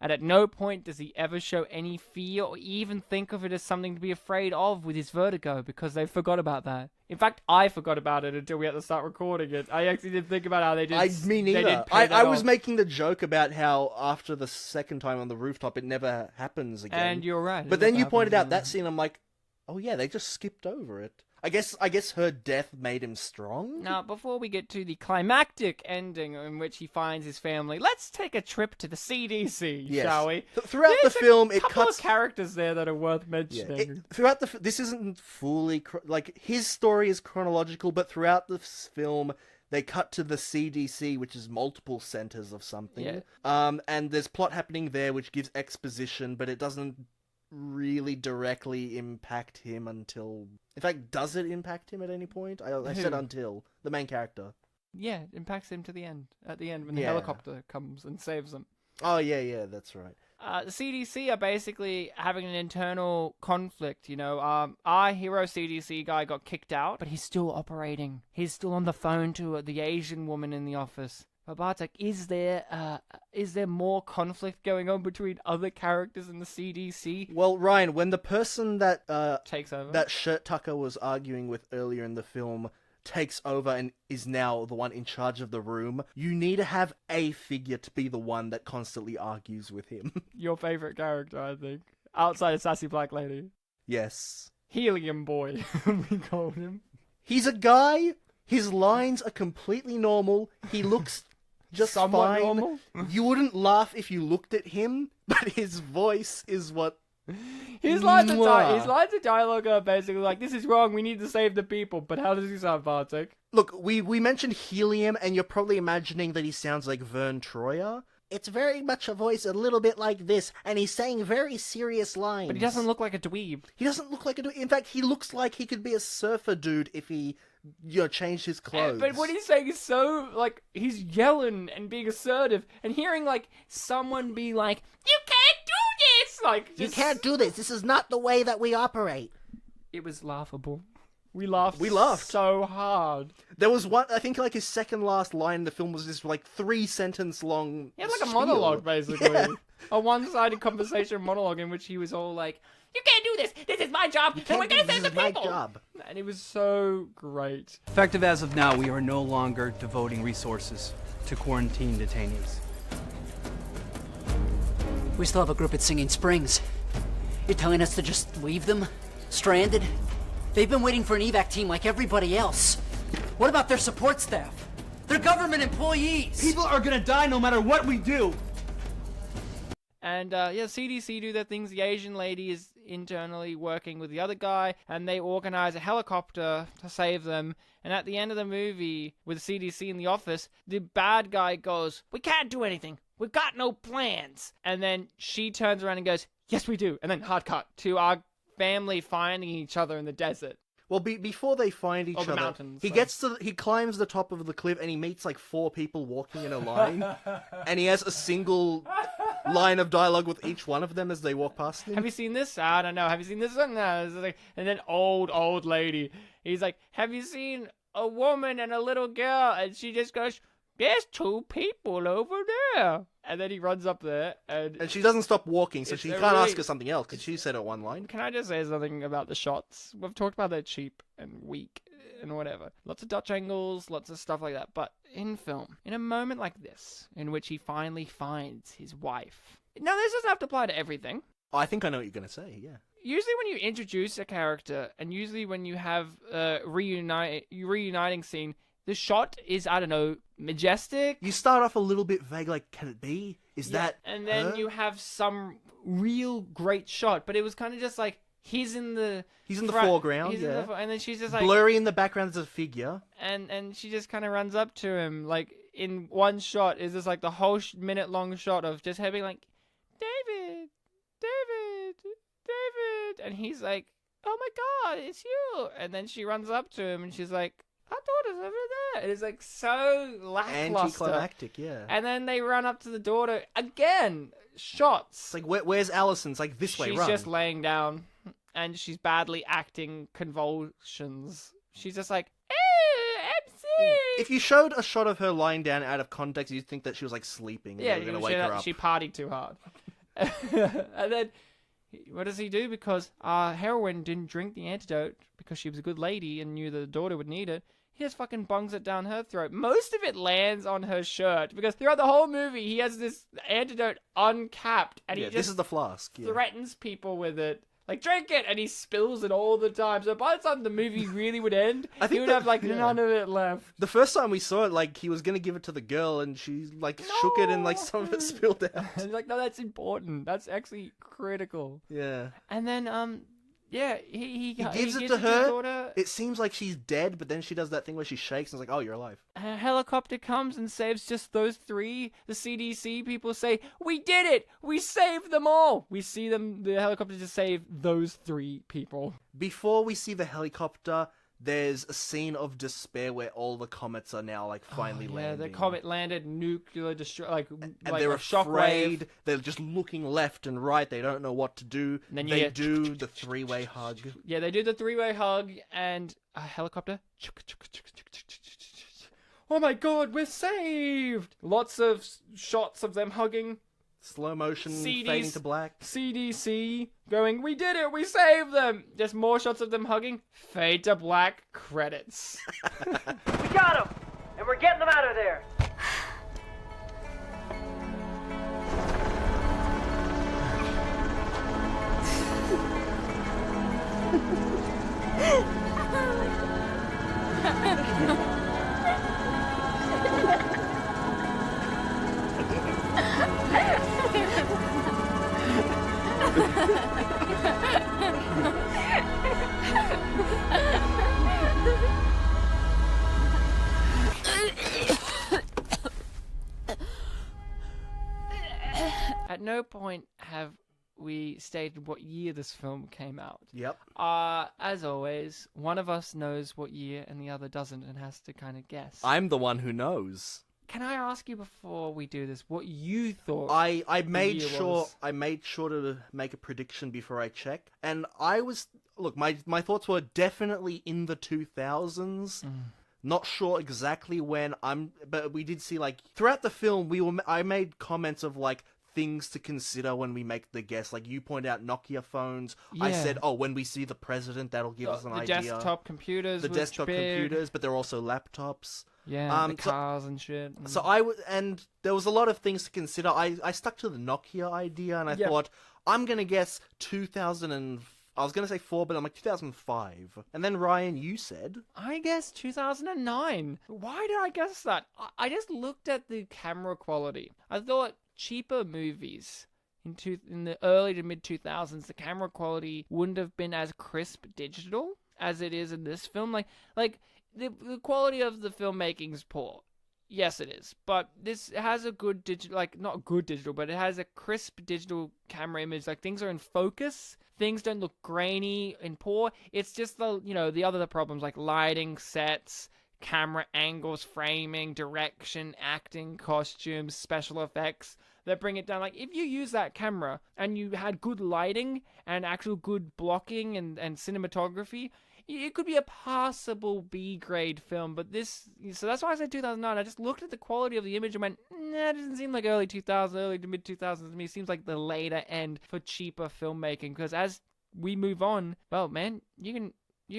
Speaker 2: And at no point does he ever show any fear or even think of it as something to be afraid of with his vertigo, because they forgot about that. In fact, I forgot about it until we had to start recording it. I actually didn't think about how they did.
Speaker 3: Me neither. I was making the joke about how after the second time on the rooftop, it never happens again.
Speaker 2: And you're right.
Speaker 3: But then you pointed out that scene, I'm like, oh yeah, they just skipped over it. I guess her death made him strong?
Speaker 2: Now, before we get to the climactic ending in which he finds his family, let's take a trip to the CDC, shall we?
Speaker 3: Throughout the film, it cuts...
Speaker 2: There's a couple of characters there that are worth mentioning.
Speaker 3: This isn't fully... his story is chronological, but throughout the film, they cut to the CDC, which is multiple centers of something. Yeah. And there's plot happening there, which gives exposition, but it doesn't really directly impact him until... In fact, does it impact him at any point? I said until. The main character.
Speaker 2: Yeah, it impacts him to the end. At the end, when the helicopter comes and saves him.
Speaker 3: Oh, yeah, that's right.
Speaker 2: The CDC are basically having an internal conflict, you know. Our hero CDC guy got kicked out, but he's still operating. He's still on the phone to the Asian woman in the office. But Bartek, is there more conflict going on between other characters in the CDC?
Speaker 3: Well, Ryan, when the person that
Speaker 2: takes over,
Speaker 3: that Shirt Tucker was arguing with earlier in the film, takes over and is now the one in charge of the room, you need to have a figure to be the one that constantly argues with him.
Speaker 2: Your favorite character, I think. outside of Sassy Black Lady.
Speaker 3: Yes.
Speaker 2: Helium Boy, we called him.
Speaker 3: He's a guy. His lines are completely normal. He looks just
Speaker 2: Somewhat
Speaker 3: fine.
Speaker 2: normal.
Speaker 3: You wouldn't laugh if you looked at him, but his voice is what...
Speaker 2: His lines of dialogue are basically like, this is wrong, we need to save the people. But how does he sound, Bartek?
Speaker 3: Look, we mentioned helium, and you're probably imagining that he sounds like Vern Troyer. It's very much a voice a little bit like this, and he's saying very serious lines.
Speaker 2: But he doesn't look like a dweeb.
Speaker 3: He doesn't look like a dweeb. In fact, he looks like he could be a surfer dude if he, changed his clothes.
Speaker 2: But what he's saying is so, like, he's yelling and being assertive, and hearing, like, someone be like, you can't do this! Like,
Speaker 3: You can't do this. This is not the way that we operate.
Speaker 2: It was laughable. We laughed so hard.
Speaker 3: There was one, I think, like, his second last line in the film was this, like, 3-sentence long
Speaker 2: He had, like, a
Speaker 3: spiel.
Speaker 2: monologue, basically.
Speaker 3: Yeah.
Speaker 2: A one-sided conversation monologue in which he was all like, you can't do this! This is my job, and we're gonna save the people!
Speaker 3: Job.
Speaker 2: And it was so great.
Speaker 17: Effective as of now, we are no longer devoting resources to quarantine detainees.
Speaker 18: We still have a group at Singing Springs. You're telling us to just leave them? Stranded? They've been waiting for an evac team like everybody else. What about their support staff? They're government employees!
Speaker 17: People are gonna die no matter what we do!
Speaker 2: And, CDC do their things. The Asian lady is internally working with the other guy, and they organize a helicopter to save them. And at the end of the movie, with CDC in the office, the bad guy goes, we can't do anything. We've got no plans. And then she turns around and goes, yes, we do. And then hard cut to our family finding each other in the desert.
Speaker 3: Well, before they find each
Speaker 2: Or the
Speaker 3: other,
Speaker 2: mountains,
Speaker 3: he climbs the top of the cliff and he meets like 4 people walking in a line, and he has a single line of dialogue with each one of them as they walk past him.
Speaker 2: Have you seen this? I don't know. Have you seen this one? No. It's like, and then old lady. He's like, have you seen a woman and a little girl? And she just goes, there's 2 people over there. And then he runs up there, and
Speaker 3: she doesn't stop walking, so she can't
Speaker 2: really...
Speaker 3: ask her something else, because she said it one line.
Speaker 2: Can I just say something about the shots? We've talked about they're cheap and weak and whatever. Lots of Dutch angles, lots of stuff like that. But in film, in a moment like this, in which he finally finds his wife... Now, this doesn't have to apply to everything.
Speaker 3: I think I know what you're going to say, yeah.
Speaker 2: Usually when you introduce a character, and usually when you have a reuniting scene, the shot is, I don't know, majestic.
Speaker 3: You start off a little bit vague, like, can it be? Is that
Speaker 2: And then
Speaker 3: her?
Speaker 2: you have some real great shot, but it was kind of just like, he's in the
Speaker 3: foreground,
Speaker 2: and then she's just like...
Speaker 3: blurry in the background as a figure.
Speaker 2: And she just kind of runs up to him, like, in one shot, is just like the whole minute-long shot of just her being like, David! And he's like, oh my god, it's you! And then she runs up to him, and she's like, our daughter's over there. And it's like so lackluster.
Speaker 3: Anticlimactic, yeah.
Speaker 2: And then they run up to the daughter again. Shots.
Speaker 3: It's like, where's Allison? It's like, this way, run.
Speaker 2: She's just laying down, and she's badly acting convulsions. She's just like, I'm sick.
Speaker 3: If you showed a shot of her lying down out of context, you'd think that she was like sleeping.
Speaker 2: Yeah,
Speaker 3: and they were gonna wake her up.
Speaker 2: She partied too hard. And then, what does he do? Because heroine didn't drink the antidote because she was a good lady and knew the daughter would need it. He just fucking bungs it down her throat. Most of it lands on her shirt because throughout the whole movie, he has this antidote uncapped, and he just
Speaker 3: this is the flask. Yeah.
Speaker 2: threatens people with it. Like, drink it! And he spills it all the time. So by the time the movie really would end, he would have, like, none of it left.
Speaker 3: The first time we saw it, like, he was going to give it to the girl, and she, like, shook it, and, like, some of it spilled out.
Speaker 2: And he's like, no, that's important. That's actually critical.
Speaker 3: Yeah.
Speaker 2: And then, he
Speaker 3: gives it to her. It seems like she's dead, but then she does that thing where she shakes, and it's like, oh, you're alive.
Speaker 2: A helicopter comes and saves just those 3. The CDC people say, we did it! We saved them all! We see the helicopter just save those 3 people.
Speaker 3: Before we see the helicopter, there's a scene of despair where all the comets are now, like, finally landing.
Speaker 2: The comet landed, nuclear
Speaker 3: and they're afraid. They're just looking left and right. They don't know what to do.
Speaker 2: And then
Speaker 3: they do the 3-way hug.
Speaker 2: Yeah, they do the 3-way hug, and a helicopter. Oh my god, we're saved! Lots of shots of them hugging.
Speaker 3: Slow motion, fading to black.
Speaker 2: CDC going, we did it, we saved them! Just more shots of them hugging, fade to black, credits.
Speaker 19: We got them! And we're getting them out of there!
Speaker 2: At no point have we stated what year this film came out.
Speaker 3: Yep.
Speaker 2: As always, one of us knows what year and the other doesn't and has to kind of guess.
Speaker 3: I'm the one who knows.
Speaker 2: Can I ask you before we do this what you thought?
Speaker 3: I made
Speaker 2: year
Speaker 3: sure
Speaker 2: was?
Speaker 3: I made sure to make a prediction before I checked, and I was my thoughts were definitely in the 2000s. Not sure exactly when. But we did see like throughout the film I made comments of like things to consider when we make the guess. Like you point out Nokia phones. I
Speaker 2: Yeah.
Speaker 3: said, when we see the president, that'll give us an
Speaker 2: the
Speaker 3: idea.
Speaker 2: desktop computers.
Speaker 3: The
Speaker 2: was
Speaker 3: desktop
Speaker 2: big.
Speaker 3: computers, but they're also laptops.
Speaker 2: Yeah, the cars and shit.
Speaker 3: So and there was a lot of things to consider. I stuck to the Nokia idea, and I thought I'm gonna guess 2000 and I was gonna say 4, but I'm like 2005. And then Ryan, you said
Speaker 2: I guess 2009. Why did I guess that? I just looked at the camera quality. I thought cheaper movies in the early to mid 2000s, the camera quality wouldn't have been as crisp digital as it is in this film. Like the quality of the filmmaking is poor. Yes, it is. But this has a good digital, like not good digital, but it has a crisp digital camera image. Like things are in focus. Things don't look grainy and poor. It's just the other problems like lighting, sets, camera angles, framing, direction, acting, costumes, special effects that bring it down. Like if you use that camera and you had good lighting and actual good blocking and cinematography, it could be a passable B-grade film. But so that's why I said 2009. I just looked at the quality of the image and went, nah, it doesn't seem like early 2000s, early to mid 2000s to me. It seems like the later end for cheaper filmmaking. Because as we move on, well, man, you can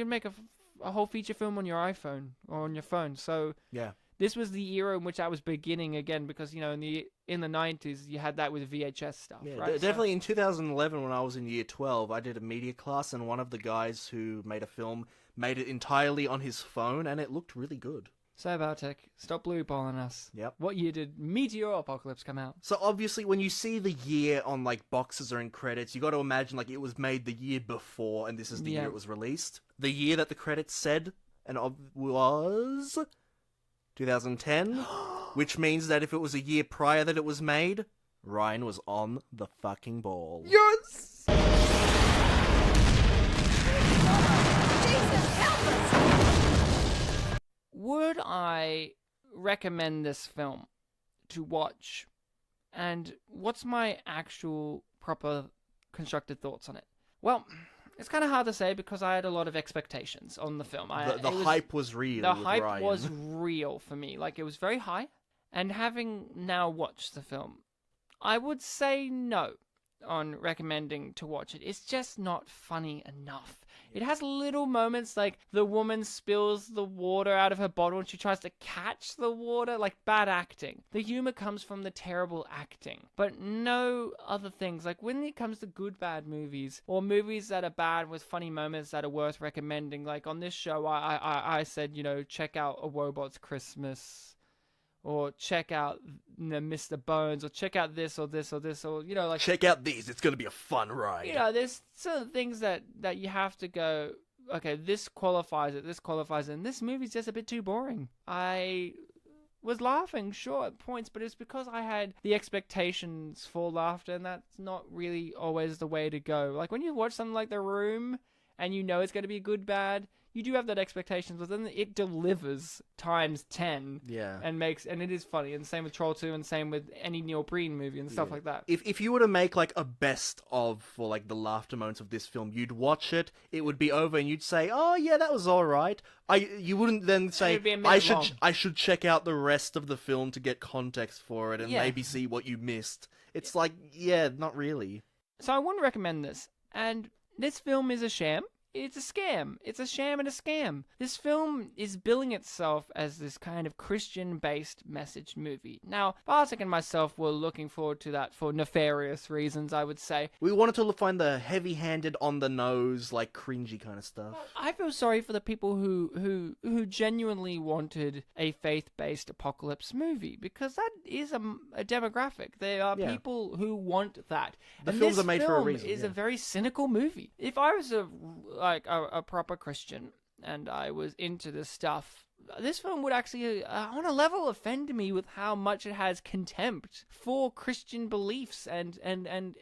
Speaker 2: make a whole feature film on your iPhone or on your phone. So
Speaker 3: yeah.
Speaker 2: This was the era in which I was beginning again, because in the 90s you had that with VHS stuff.
Speaker 3: Yeah,
Speaker 2: right?
Speaker 3: definitely in 2011 when I was in year 12, I did a media class, and one of the guys who made a film made it entirely on his phone, and it looked really good.
Speaker 2: So Bartek, stop blue balling us.
Speaker 3: Yep.
Speaker 2: What year did Meteor Apocalypse come out?
Speaker 3: So obviously when you see the year on like boxes or in credits, you got to imagine like it was made the year before, and this is the year it was released. The year that the credits said was 2010, which means that if it was a year prior that it was made, Ryan was on the fucking ball.
Speaker 2: Yes! Would I recommend this film to watch? And what's my actual proper constructed thoughts on it? Well, it's kind of hard to say because I had a lot of expectations on the film.
Speaker 3: The hype was real.
Speaker 2: The
Speaker 3: with
Speaker 2: hype
Speaker 3: Ryan.
Speaker 2: was real for me. Like, it was very high. And having now watched the film, I would say no on recommending to watch it. It's just not funny enough. It has little moments like the woman spills the water out of her bottle and she tries to catch the water, like bad acting. The humor comes from the terrible acting, but no other things. Like when it comes to good bad movies or movies that are bad with funny moments that are worth recommending, like on this show I said, check out A Robot's Christmas, or check out Mr. Bones, or check out this or this or this, or like
Speaker 3: check out these. It's gonna be a fun ride.
Speaker 2: There's certain things that you have to go, okay, this qualifies it, and this movie's just a bit too boring. I was laughing, sure, at points, but it's because I had the expectations for laughter, and that's not really always the way to go. Like when you watch something like The Room, and it's going to be good, bad, you do have that expectations, but then it delivers times 10.
Speaker 3: Yeah.
Speaker 2: And it is funny. And same with Troll 2, and same with any Neil Breen movie and stuff like that.
Speaker 3: If you were to make like a best of for like the laughter moments of this film, you'd watch it, it would be over, and you'd say, "Oh yeah, that was all right." You wouldn't then say, "I should check out the rest of the film to get context for it and maybe see what you missed." It's like, yeah, not really.
Speaker 2: So I wouldn't recommend this. And this film is a sham. it's a scam. It's a sham and a scam. This film is billing itself as this kind of Christian-based message movie. Now, Bartek and myself were looking forward to that for nefarious reasons, I would say.
Speaker 3: We wanted to find the heavy-handed, on-the-nose, like, cringy kind of stuff.
Speaker 2: I feel sorry for the people who genuinely wanted a faith-based apocalypse movie, because that is a demographic. There are people who want that.
Speaker 3: The
Speaker 2: and
Speaker 3: films
Speaker 2: this
Speaker 3: are made
Speaker 2: film
Speaker 3: for a reason.
Speaker 2: is a very cynical movie. If I was a proper Christian and I was into this stuff, this film would actually, on a level, offend me with how much it has contempt for Christian beliefs and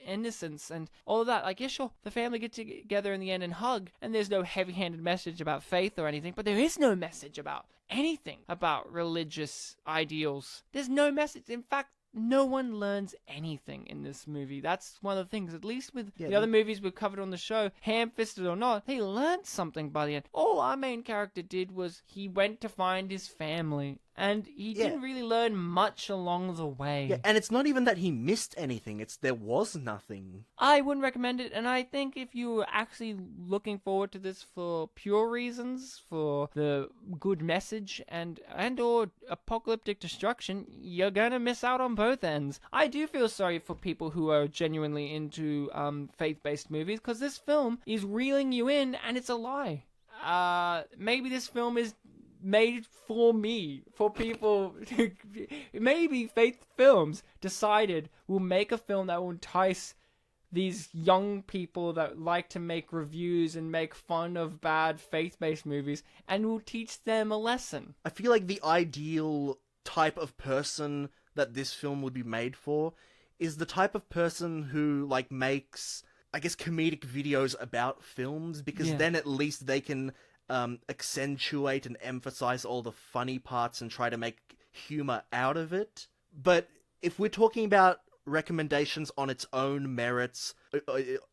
Speaker 2: innocence and all of that. Like, yeah, sure, the family get together in the end and hug, and there's no heavy-handed message about faith or anything, but there is no message about anything about religious ideals. There's no message. In fact, no one learns anything in this movie. That's one of the things. At least with the other movies we've covered on the show, ham-fisted or not, they learned something by the end. All our main character did was he went to find his family, and he didn't really learn much along the way.
Speaker 3: Yeah, and it's not even that he missed anything. It's there was nothing.
Speaker 2: I wouldn't recommend it, and I think if you were actually looking forward to this for pure reasons, for the good message and or apocalyptic destruction, you're gonna miss out on both ends. I do feel sorry for people who are genuinely into faith-based movies, because this film is reeling you in, and it's a lie. Maybe this film is made for me, for people. Maybe Faith Films decided we'll make a film that will entice these young people that like to make reviews and make fun of bad faith-based movies, and will teach them a lesson.
Speaker 3: I feel like the ideal type of person that this film would be made for is the type of person who, like, makes, I guess, comedic videos about films, because then at least they can accentuate and emphasize all the funny parts and try to make humor out of it. But if we're talking about recommendations on its own merits,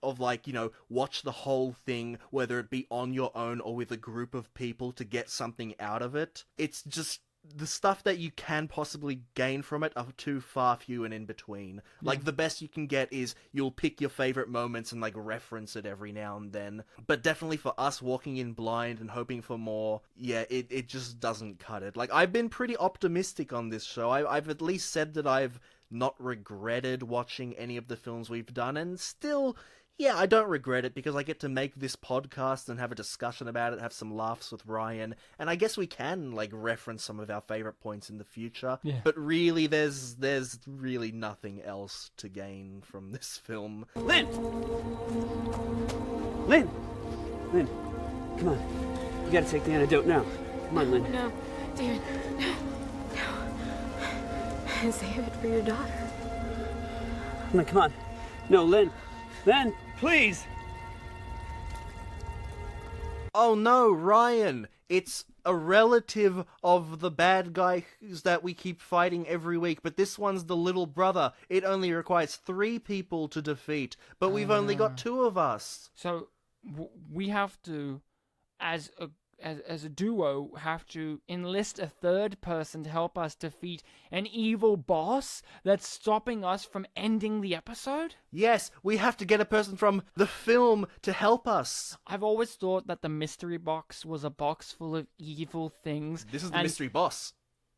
Speaker 3: of, like, you know, watch the whole thing, whether it be on your own or with a group of people to get something out of it, it's just the stuff that you can possibly gain from it are too far few and in between. Like, the best you can get is you'll pick your favorite moments and, like, reference it every now and then. But definitely for us walking in blind and hoping for more, it just doesn't cut it. Like, I've been pretty optimistic on this show. I've at least said that I've not regretted watching any of the films we've done, and still, I don't regret it, because I get to make this podcast and have a discussion about it, have some laughs with Ryan, and I guess we can, like, reference some of our favorite points in the future. But really, there's really nothing else to gain from this film.
Speaker 14: Lynn, come on. You gotta take the antidote now. Come on, Lynn.
Speaker 13: No, David, no. Save it for your daughter.
Speaker 14: Lynn, come on. No, Lynn, please.
Speaker 3: Oh no, Ryan! It's a relative of the bad guy that we keep fighting every week, but this one's the little brother. It only requires 3 people to defeat, but we've only got 2 of us.
Speaker 2: So we have to, as a duo, have to enlist a third person to help us defeat an evil boss that's stopping us from ending the episode?
Speaker 3: Yes, we have to get a person from the film to help us.
Speaker 2: I've always thought that the mystery box was a box full of evil things.
Speaker 3: This is the mystery boss.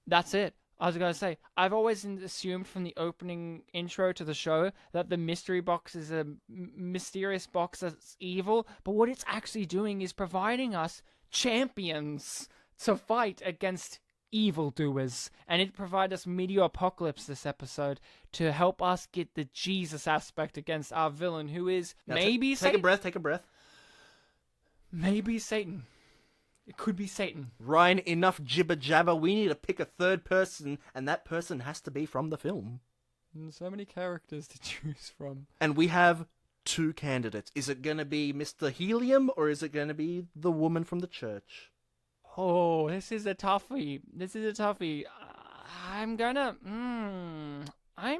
Speaker 2: That's it. I was going to say, I've always assumed from the opening intro to the show that the mystery box is a mysterious box that's evil, but what it's actually doing is providing us champions to fight against evildoers, and it provided us Meteor Apocalypse this episode to help us get the Jesus aspect against our villain, who is maybe Satan.
Speaker 3: Take a breath.
Speaker 2: Maybe Satan. It could be Satan.
Speaker 3: Ryan, enough jibber jabber. We need to pick a third person, and that person has to be from the film.
Speaker 2: So many characters to choose from.
Speaker 3: And we have 2 candidates. Is it going to be Mr. Helium, or is it going to be the woman from the church?
Speaker 2: Oh, this is a toughie. I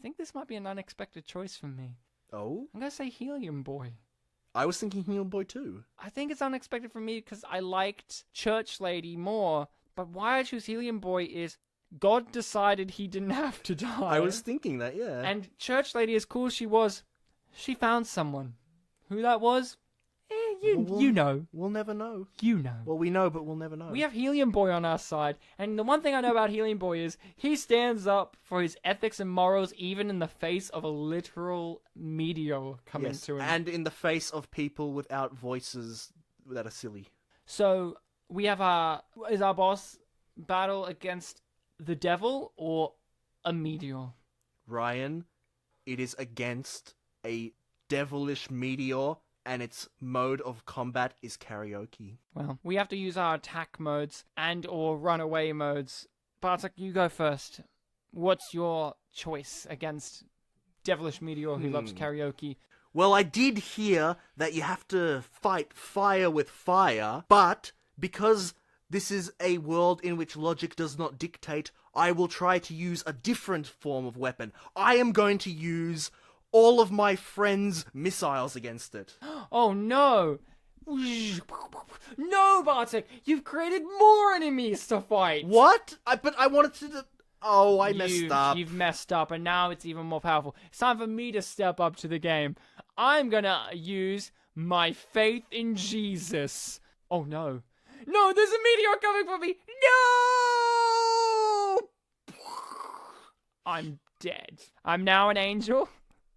Speaker 2: think this might be an unexpected choice for me.
Speaker 3: Oh?
Speaker 2: I'm going to say Helium Boy.
Speaker 3: I was thinking Helium Boy too.
Speaker 2: I think it's unexpected for me because I liked Church Lady more, but why I choose Helium Boy is God decided he didn't have to die.
Speaker 3: I was thinking that, yeah.
Speaker 2: And Church Lady, as cool as she was, she found someone. Who that was? you know.
Speaker 3: We'll never know.
Speaker 2: You know.
Speaker 3: Well, we know, but we'll never know.
Speaker 2: We have Helium Boy on our side, and the one thing I know about Helium Boy is he stands up for his ethics and morals even in the face of a literal meteor coming to him.
Speaker 3: And in the face of people without voices that are silly.
Speaker 2: So, we have our boss battle against the devil or a meteor?
Speaker 3: Ryan, it is against a devilish meteor, and its mode of combat is karaoke.
Speaker 2: Well, we have to use our attack modes and or runaway modes. Bartek, you go first. What's your choice against devilish meteor who loves karaoke?
Speaker 3: Well, I did hear that you have to fight fire with fire, but because this is a world in which logic does not dictate, I will try to use a different form of weapon. I am going to use all of my friends' missiles against it.
Speaker 2: Oh no! No, Bartek! You've created more enemies to fight!
Speaker 3: What? But I wanted to... Oh, I messed up.
Speaker 2: You've messed up, and now it's even more powerful. It's time for me to step up to the game. I'm gonna use my faith in Jesus. Oh no. No, there's a meteor coming for me! No! I'm dead. I'm now an angel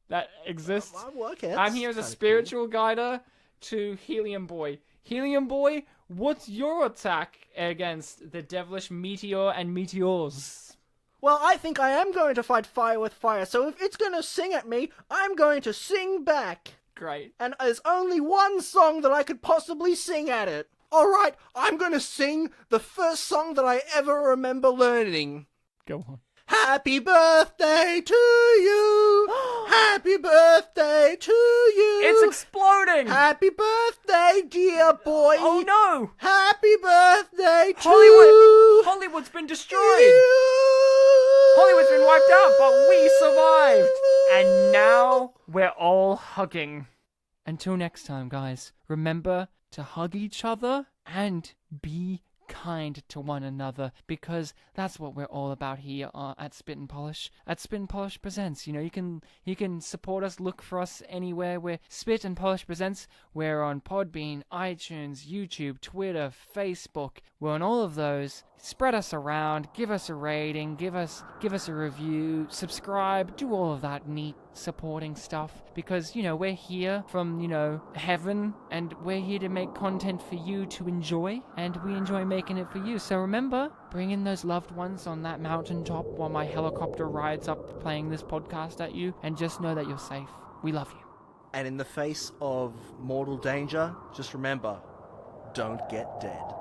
Speaker 2: that exists. I'm here as a spiritual guider to Helium Boy. Helium Boy, what's your attack against the devilish meteor and meteors?
Speaker 3: Well, I think I am going to fight fire with fire, so if it's going to sing at me, I'm going to sing back.
Speaker 2: Great.
Speaker 3: And there's only one song that I could possibly sing at it. Alright, I'm going to sing the first song that I ever remember learning.
Speaker 2: Go on.
Speaker 3: Happy birthday to you! Happy birthday to you!
Speaker 2: It's exploding!
Speaker 3: Happy birthday, dear boy!
Speaker 2: Oh no!
Speaker 3: Happy birthday to
Speaker 2: Hollywood's been destroyed! Hollywood's been wiped out, but we survived! And now we're all hugging. Until next time, guys, remember to hug each other and be kind to one another, because that's what we're all about here at Spit and Polish. At Spit and Polish Presents, you can support us, look for us anywhere. We're Spit and Polish Presents. We're on Podbean, iTunes, YouTube, Twitter, Facebook. We're on all of those. Spread us around, give us a rating, give us a review, subscribe, do all of that neat supporting stuff, because we're here from heaven, and we're here to make content for you to enjoy, and we enjoy making it for you. So remember, bring in those loved ones on that mountaintop while my helicopter rides up playing this podcast at you, and just know that you're safe. We love you.
Speaker 3: And in the face of mortal danger, just remember, don't get dead.